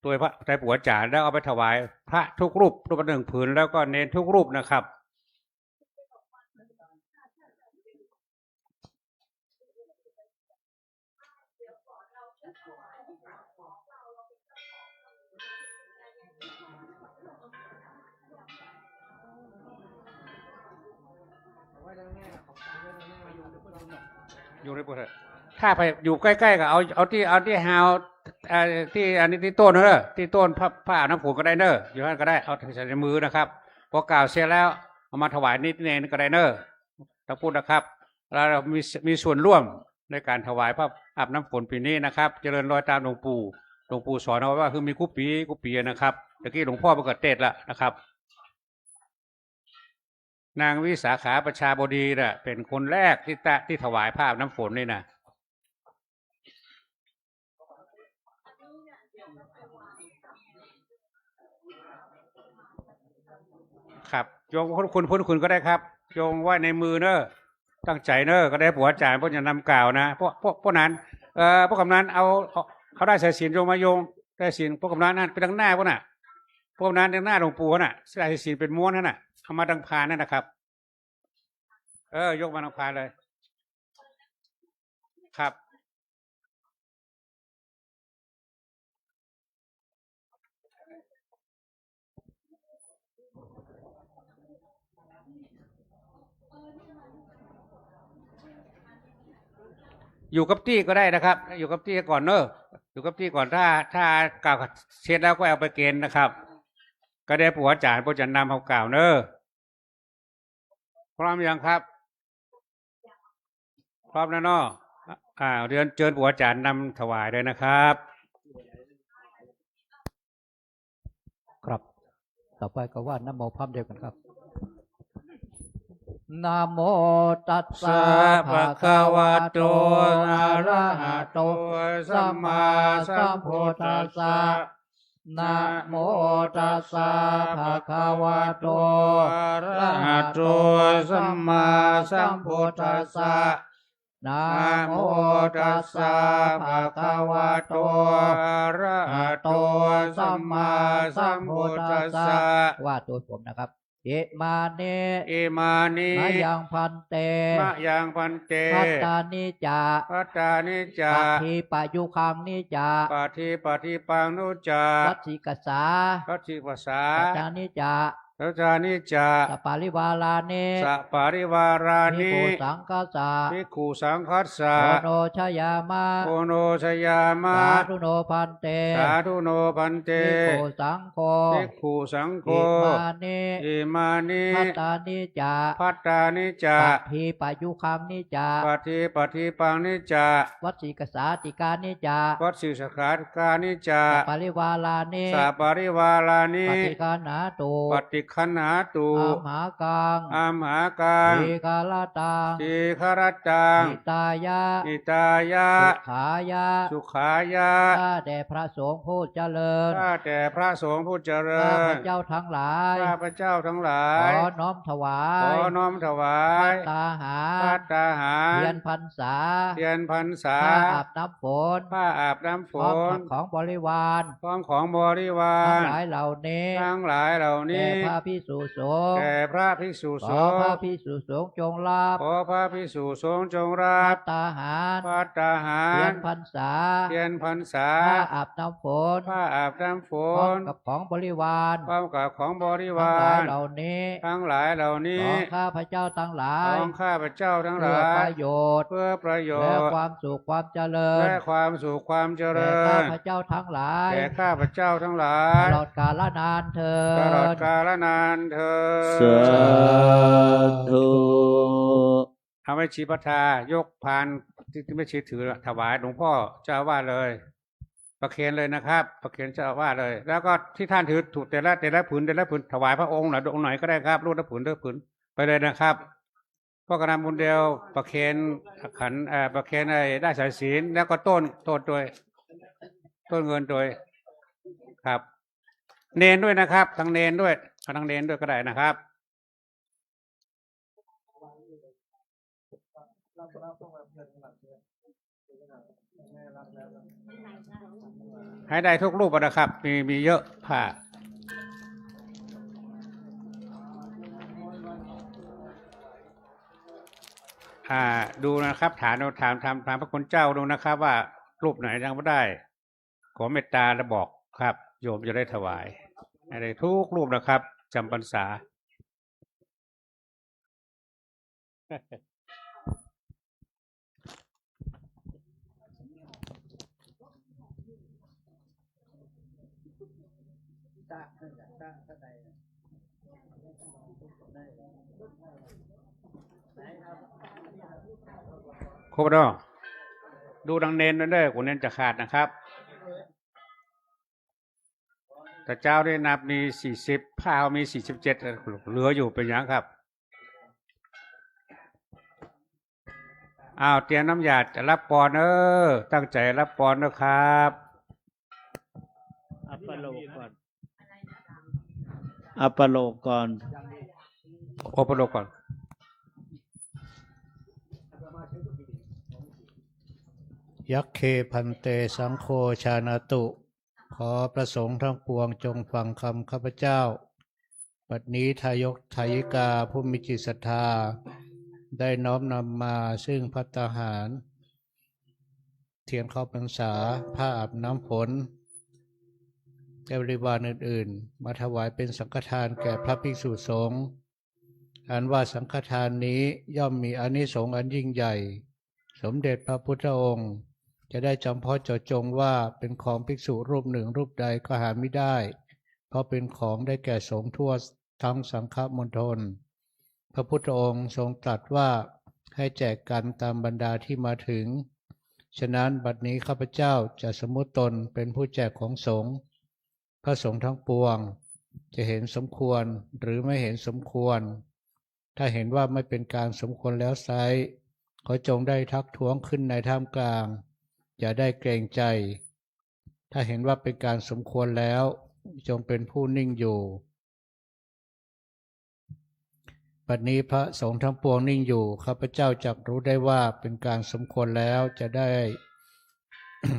โดยพระไตรปัวจ่าแล้วเอาไปถวายพระทุกรูปละ1 ผืนแล้วก็เน้นทุกรูปนะครับอยู่ในโบสถ์ถ้าไปอยู่ใกล้ๆก็เอาที่ฮาวที่อันนี้ที่ต้นเนอะที่ต้นผ้าน้ำฝนก็ได้เนอะอยู่นั่นก็ได้เอาใส่ในมือนะครับพอกล่าวเสร็จแล้วเอามาถวายนิดเนรก็ได้เนอะถ้าพูดนะครับเรามีส่วนร่วมในการถวายพระอาบน้ำฝนปีนี้นะครับเจริญรอยตามหลวงปู่สอนเอาไว้ว่าคือมีกุปีนะครับตะกี้หลวงพ่อประกาศเทศแล้วนะครับนางวิสาขาประชาบดีน่ะเป็นคนแรกที่ถวายผ้าน้ำฝนนี่นะครับโยงคุณก็ได้ครับโยงไว้ในมือเนอะตั้งใจเนอะก็ได้ผัวจ่ายเพราะจะนำกล่าวนะพวกนั้นพวกกำนันเขาได้สายศีลโยงมาโยงได้ศีลพวกกำนันนั่นไปดังหน้าพวกน่ะพวกกำนันดังหน้าหลวงปู่น่ะสายศีลเป็นม้วนนั่นน่ะเอามาดังพานนั่นนะครับยกมาดังพานเลยครับอยู่กับที่ก็ได้นะครับอยู่กับที่ก่อนเนอะอยู่กับที่ก่อนถ้ากล่าวเสร็จแล้วก็เอาไปเกณฑ์นะครับก็ได้ผัวจ่ายพระจันนำเขากล่าวเนอะพร้อมยังครับพร้อมแล้วเนาะเรียนเชิญผัวจ่ายนำถวายเลยนะครับครับต่อไปก็ว่านะโมพร้อมเดียวกันครับนะโมตัสสะภะคะวะโตอะระหะโตสัมมาสัมพุทธัสสะนะโมตัสสะภะคะวะโตอะระหะโตสัมมาสัมพุทธัสสะนะโมตัสสะภะคะวะโตอะระหะโตสัมมาสัมพุทธัสสะว่าตัวผมนะครับอิมานิมะยังพันเตพัตตานิจาปฏิปะยุคังนิจาปฏิปังนุจาปัจฉิกษาปัจจานิจา สัจจานิจา สัปปาริวาลานิ สัปปาริวารา ภิก นิ ขุสังฆสะ ภิกขุสังคัสสะ โอโนชยามะ โอโนชยามะ สาธุโนพันเต สาธุโนพันเต ภิกขุสังโฆ ภิกขุสังโฆ อิมานิ อิมานิ พัตตานิจา พัตตานิจา ปะพีปะยุคัมนิจา ปฏิปฏิปังนิจา วัดสิกษาติกานิจา วัดสิสขาริกานิจา สัปปาริวาลานิ สัปปาริวาลานิ ปฏิกานาตุ ปฏิคันหาตุ อามหากัง อามหากัง ทีกาลตัง ทีคารตัง อิตายะ อิตายะ สุขายะ สุขายะ ข้าแด่พระสงฆ์ผู้เจริญ ข้าแต่พระสงฆ์ผู้เจริ ข้าพ ญ เจ้าทั้งหลาย ข้าพเจ้าทั้งหลา ข ย อน้อมถวา ขอย น้อมถวาย ตาหา พระตาหาร เทียนพรรษา เทียนพรรษา ผ้าอาบน้ำฝน ผ้าอาบน้ำฝ พร้อม น ของบริวาร พร้อมของบริวา ทั้ง ร หลายเหล่านี้ ทั้งหลายเหล่า แด่ นี้ พระพิสุสงฆ์ แก่พระภิกษุ ข ส อง พระ ฆ์ พิสุสงฆ์จงรับ ขอพระภิกษุสงฆ์จงรั พั บ ตตาหาร พระตาหา เทีย ร นพรรษา เทียนพรรษา ผ้าอาบน้ำฝน ผ้าอาบน้ำฝ พร้อม น กับของบริวาร พร้อมกับของบริ ทั้ง วา หลาย ร เหล่านี้ ทั้งหลายเหล่า ข นี้ องข้าพระเจ้าทั้งหลา ข ย องข้าพเจ้าทั้งห เพื่อ ลา ป ย ระโยชน์ เพื่อประโย และ ชน์ ความสุขความเจริญ และความสุขความเจ แก่ ริ ข้า ญ พระเจ้าทั้งหลาย แก่ข้าพเจ้าทั้งหลา ต ย ลอดกาลนานเถิ ตลอด ด กาลนานเธอ สาธุ เอาไว้ชีพทายกพานที่ไม่ชีถือถวายหลวงพ่อเจ้าอาว่าสเลย ประเคนเลยนะครับ ประเคนเจ้าอาว่าสเลย แล้วก็ที่ท่านถือถูกแต่ละผืนถวายพระองค์หรือองค์ไหนก็ได้ครับรูปละผืนไปเลยนะครับก็กระนำบุญเดียวประเคนขันประเคนได้สายศีลแล้วก็ต้นโดยต้นเงินโดยครับ เนนด้วยนะครับทั้งเนนด้วยทั้งเนนด้วยก็ได้นะครับ ให้ได้ทุกรูปนะครับ มีเยอะผ้าดูนะครับถามพระคุณเจ้าดูนะครับ ว่ารูปไหนยังไม่ได้ ขอเมตตาและบอกครับ โยมจะได้ถวายให้ได้ทุกรูปนะครับจำพรรษา ครบแล้วดูดังเน้นด้วยเด้อกูเน้นจะขาดนะครับ แต่เจ้าได้นับมี40ผ้ามี47เหลืออยู่เป็นอย่างครับเตรียมน้ำยาจะรับปอนตั้งใจรับปอนนะครับ อัปปโลกก่อนอัปปโลกก่อน โอปโลกก่อนยักเคพันเตสังโฆชานาตุ ขอประสงค์ทั้งปวงจงฟังคำข้าพเจ้าบัดนี้ทายกทายิกาผู้มีจิตศรัทธา ได้น้อมนำมาซึ่งภัตตาหาร เทียนเข้าพรรษาผ้าอาบน้ำฝนและบริวารอื่นๆ มาถวายเป็นสังฆทานแก่พระภิกษุสงฆ์อันว่าสังฆทานนี้ย่อมมีอานิสงส์อันยิ่งใหญ่ สมเด็จพระพุทธองค์จะได้จำเพาะเจาะจงว่าเป็นของภิกษุรูปหนึ่งรูปใดก็หาไม่ได้ เพราะเป็นของได้แก่สงฆ์ทั่วทั้งสังฆมณฑลพระพุทธองค์ทรงตรัสว่าให้แจกกันตามบรรดาที่มาถึงฉะนั้นบัดนี้ข้าพเจ้าจะสมมุติตนเป็นผู้แจกของสงฆ์พระสงฆ์ทั้งปวงจะเห็นสมควรหรือไม่เห็นสมควรถ้าเห็นว่าไม่เป็นการสมควรแล้วไซร้ขอจงได้ทักท้วงขึ้นในท่ามกลางอย่าได้เกรงใจถ้าเห็นว่าเป็นการสมควรแล้วจงเป็นผู้นิ่งอยู่บัดนี้พระสงฆ์ทั้งปวงนิ่งอยู่ข้าพเจ้าจักรู้ได้ว่าเป็นการสมควรแล้วจะได้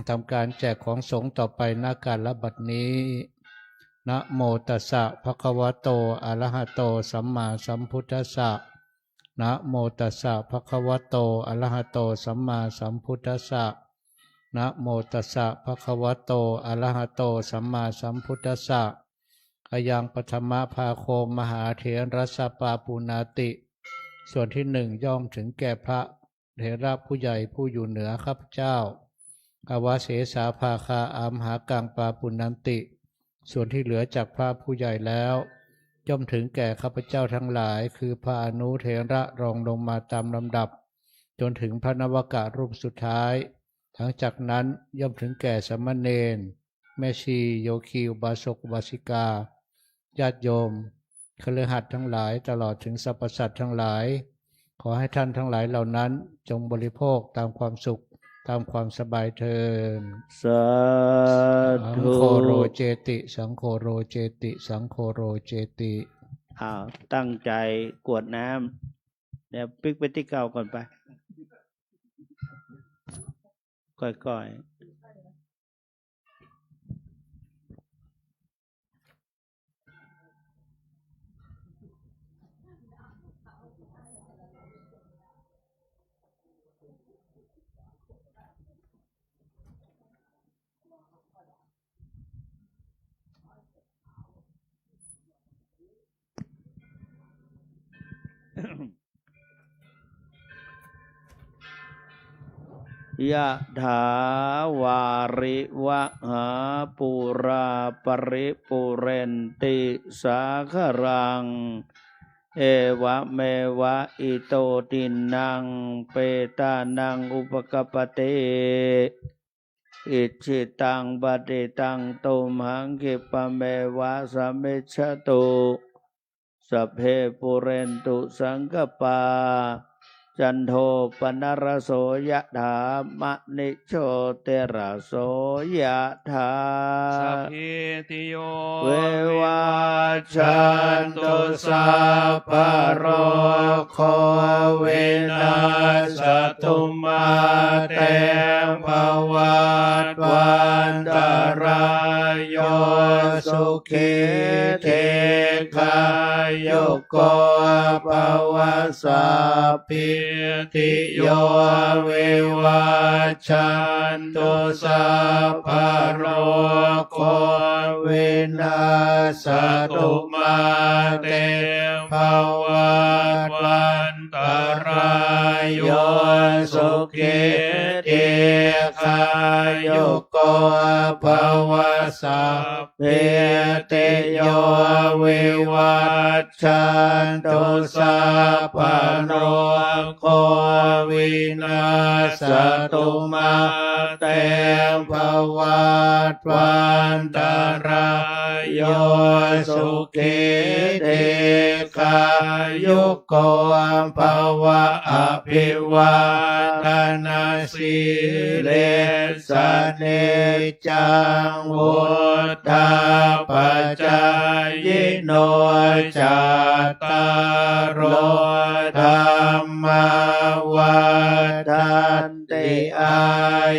ทำการแจกของสงฆ์ต่อไปณกาลบัดนี้นะโมตัสสะภะคะวะโตอะระหะโตสัมมาสัมพุทธัสสะนะโมตัสสะภะคะวะโตอะระหะโตสัมมาสัมพุทธัสสะนะโมตัสสะภะคะวะโตอะระหะโตสัมมาสัมพุทธัสสะ อายังปฐมภาโคมหาเถรสปาปุนาติ ส่วนที่หนึ่งย่อมถึงแก่พระเถระผู้ใหญ่ผู้อยู่เหนือข้าพเจ้าอาวาเสสาภาคาอามหากังปาปุนันติ ส่วนที่เหลือจากพระผู้ใหญ่แล้วย่อมถึงแก่ข้าพเจ้าทั้งหลายคือพระอนุเถระรองลงมาตามลำดับจนถึงพระนวกะรูปสุดท้ายหลังจากนั้นย่อมถึงแก่สามเณรแม่ชีโยคีอุบาสกอุบาสิกาญาติโยมคฤหัสถ์ทั้งหลายตลอดถึงสรรพสัตว์ทั้งหลายขอให้ท่านทั้งหลายเหล่านั้นจงบริโภคตามความสุขตามความสบายเถิด สา สัง ธุ โฆโรเจติสังโฆโรเจติสังโฆโรเจติ ตั้งใจกวดน้ำเดี๋ยวปิ๊กไปที่เก่าก่อนไปก่อยๆยะถาวาริวะหาปุราปริปุเรนติสาครังเอวะเมวะอิโตตินังเปตานังอุปกปปติอิจิตังปฏิตังตุมหังคิปะเมวะสมมิจฉตุสัพเพปุเรนตุสังกปาจันโทปนรโสยะถามะนิโชเตระโสยะถา สัพพิติโย เววัชันตุสัพพะโรโควินาศตุมาเตภวัตวันตรายโยสุขิเทกายโกภวสัพพิติโยวิวัชันตุสัพพะโรโควินาศตุมาเตภวัตวันตรายโยสุขิเทกายโกภวสัพพิติโยวิวัชันตุสัพพะโรโควินาศตุมาเตภวัตวันตรายโยสุขิเทกายโกภวะอภิวาทนาสิเลสเนจังวุฒาปัจจายโนจัตตารโอธรรมวัฏันติอา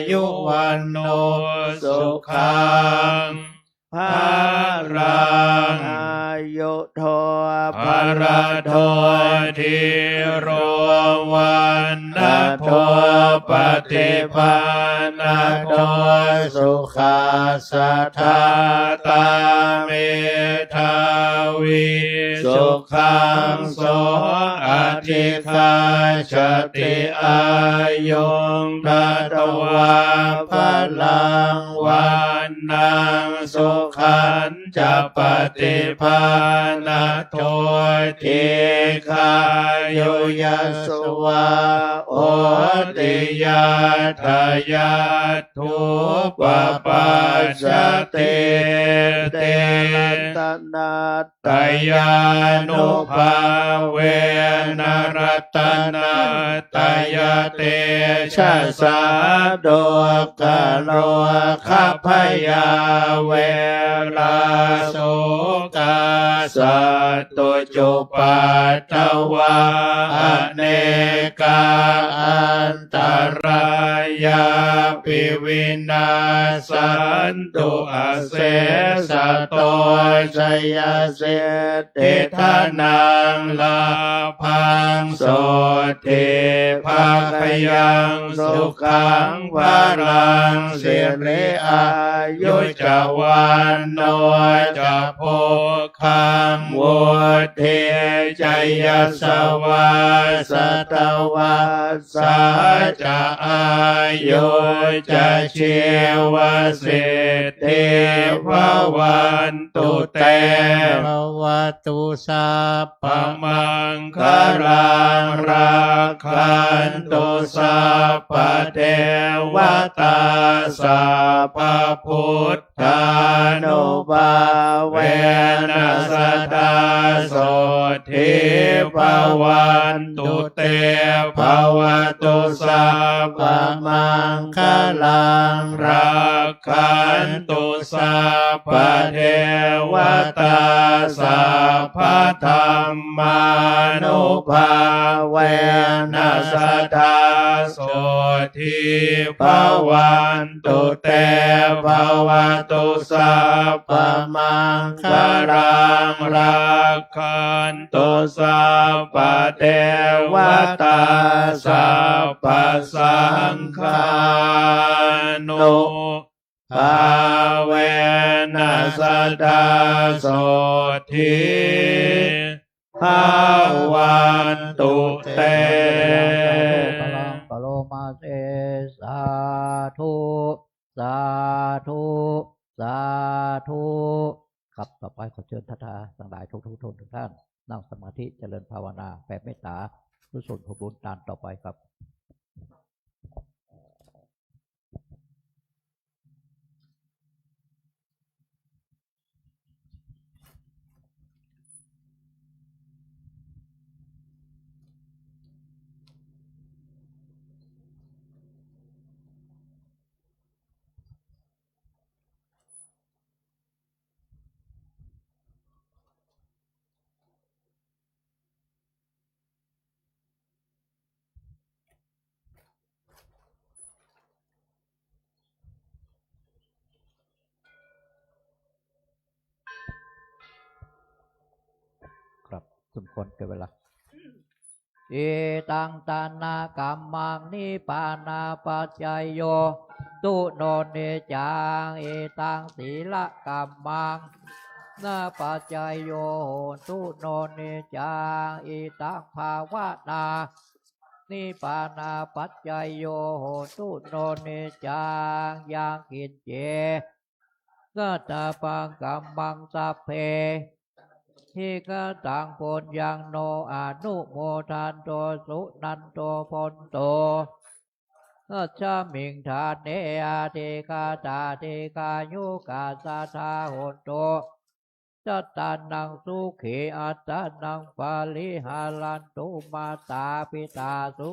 ยุวันโนสุขังภารังอายุโทภรโทธิโรวันนะโทปฏิภาณโทสุขาสัทธาตาเมธาวิสุขังโสอธิคาชติอายุงทัตวาพลังวันนังสุขันจะปฏิภาณโทติคายุยัสวะโอติยาทายาทุปปัสสติเตตนาตยานุภาเวนรัตนาตยเตชะสาโดกะโลคัพพยาเวลาโสกาสัตตุจุปัตตวาอเนกาอันตราย ยาปิวินาสันตุอาเสสะโตชยเสเตทานังลาพังโสติภาคยังสุขังภารังสิริอายุจวันโนจะโพคังวุฒิจยสวาสตวาสาจะอายุจะเชวสิทธิภวันตุเตภวตุสัพพมังคลังราคันตุสัพพเทวตาสัพพพุทธานุภาเวนัสตาโสทิภวันตุเตภวตุสัพพมังคลังราคันตุสัพพเทวตาสัพพธรรมานุภาเวนัสตาโสทิภวันตุเตภวตุสัพพมังคลังราคันตุสัพพเทวตาสัพพสังฆานุภาเวนัสตาโสทิภวันตุเต พลังปโลมาเสสาธุสาธุสาธุครับต่อไปขอเชิญท่านทั้งหลายทุกท่านนั่งสมาธิเจริญภาวนาแผ่เมตตากุศลผลบุญตามต่อไปครับครับสมควรแก่เวลาเอตังตานากัมมังนิปานาปัจจยโยตุโนเนจังเอตังศีลกัมมังนาปัจจยโยตุโนเนจังเอตังภาวนานิปานาปัจจยโยตุโนเนจังยังกินเจกัตตาปังกัมมังสัพเพทิกตังปุญญังโนอนุโมทันโตสุนันโตพนโตชามิงทานเนอาเทกาตาเทกายุกาสาธาโหนโตจัตตานังสุขีอัตตานังปาลิหาลันตุมาตาปิตาสุ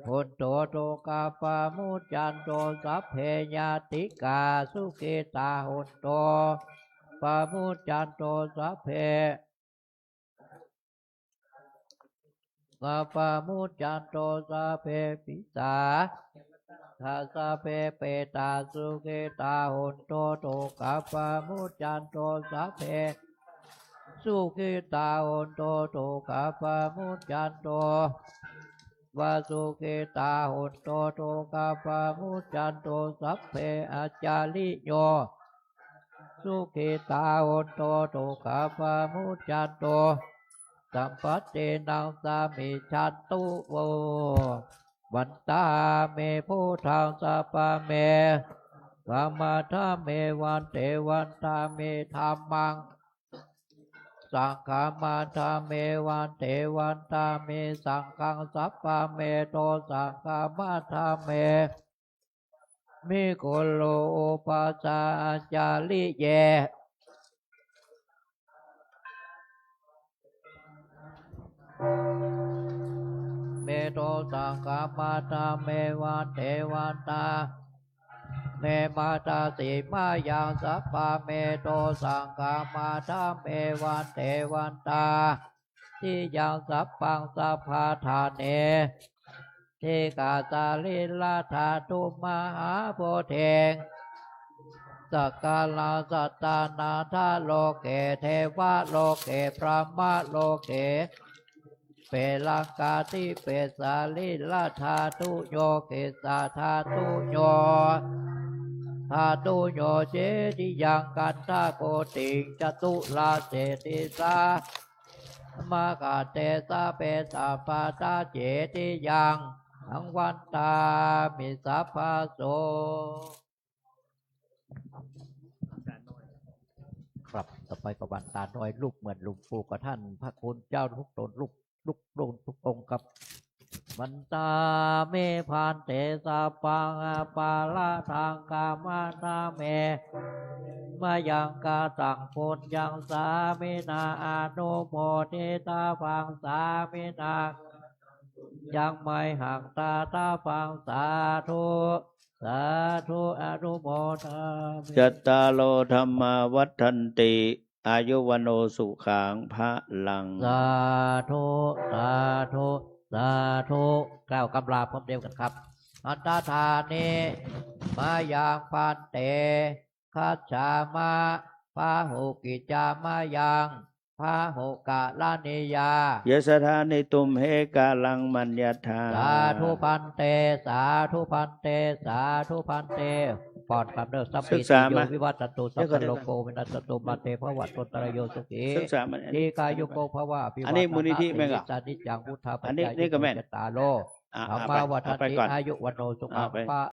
โหนโตโตกาปามุจันโตสัพเพญาติกาสุขิตาโหนโตปามุจันโตสัพเพปามุจันโตสัพเพปิตาทัสสะเพเปตาสุเกตาหุนโตโตกัปปามุจันโตสัพเพสุเกตาหุนโตโตกัปปามุจันโตวาสุเกตาหุนโตโตกัปปามุจันโตสัพเพอาจาริโยสุขิตาหุนโตโตกัปปามุจันโตสัมปัตเตนังสามิชันตุโววันตาเมพุทธังสัพพะเมกัมมัทเมวันเตวันตาเมธัมมังสังฆามัทเมวันเตวันตาเมสังฆังสัพพะเมโตสังฆามัทเมมิโกโลอุปัสสะจาริเยเมโตสังฆามาตาเมวันเทวันตาเมมาตาสีมายังสัพพะเมโตสังฆามาตาเมวันเทวันตาที่ยังสัพพังสัพพะทานเน เทกาสาลิลาธาตุมหาโพเทงสักกาลาสัตตานาธาโลเกเทวะโลเกพระมะโลเกเปลังกาติเปสาลิลาธาตุโยเกสาธาตุโยธาตุโยเจติยังกันทาโกติงจตุลาเสติสามากาเตสาเปสาปาตาเจติยังอังวันตามิสัพพาโสครับต่อไปกับวันตาน้อยลูกเหมือนหลวงปู่กับท่านพระคุณเจ้าทุกตนลูกโดนทุกองค์กับมันตาเมพานเตสาปังปาลาทางกามานาเมมายังกาตังพุทยังสามินาอนุโมเทตาฟังสามินายังไม่หักตาฟังสาธุสาธุอนุโมทนามิ จัตตาโลธรรมาวัฏันติอายุวันโนสุขังพระลัง สาธุสาธุสาธุกล่าวกำลาพร้อมเดียวกันครับอันตาธานิมายังพันเตคัจฉามาพาหุกิจามายังพาหุกะลานิยาย สถานิตุมเหกาลังมัญญาธา สาธุพันเตสาธุพันเตสาธุพันเตปอดกับเดิมสัพพิติโยวิวัตตุสัพพะโลกโกวินัสตุมาเตภวัตตุตรโยสุขี ศึกษามัน ทีกายุโกภวะภิวัต อันนี้มูลนิธิแม่งเหรอ สานิจังพุทธาปัญ อันนี้ ญา นี่ก็แม่น ตาโล อ่ะ ธรร เอา มา ไป วัฏ เอาไป ติ ก่อน อายุวันโนสุขั เอา ง ไป ปะ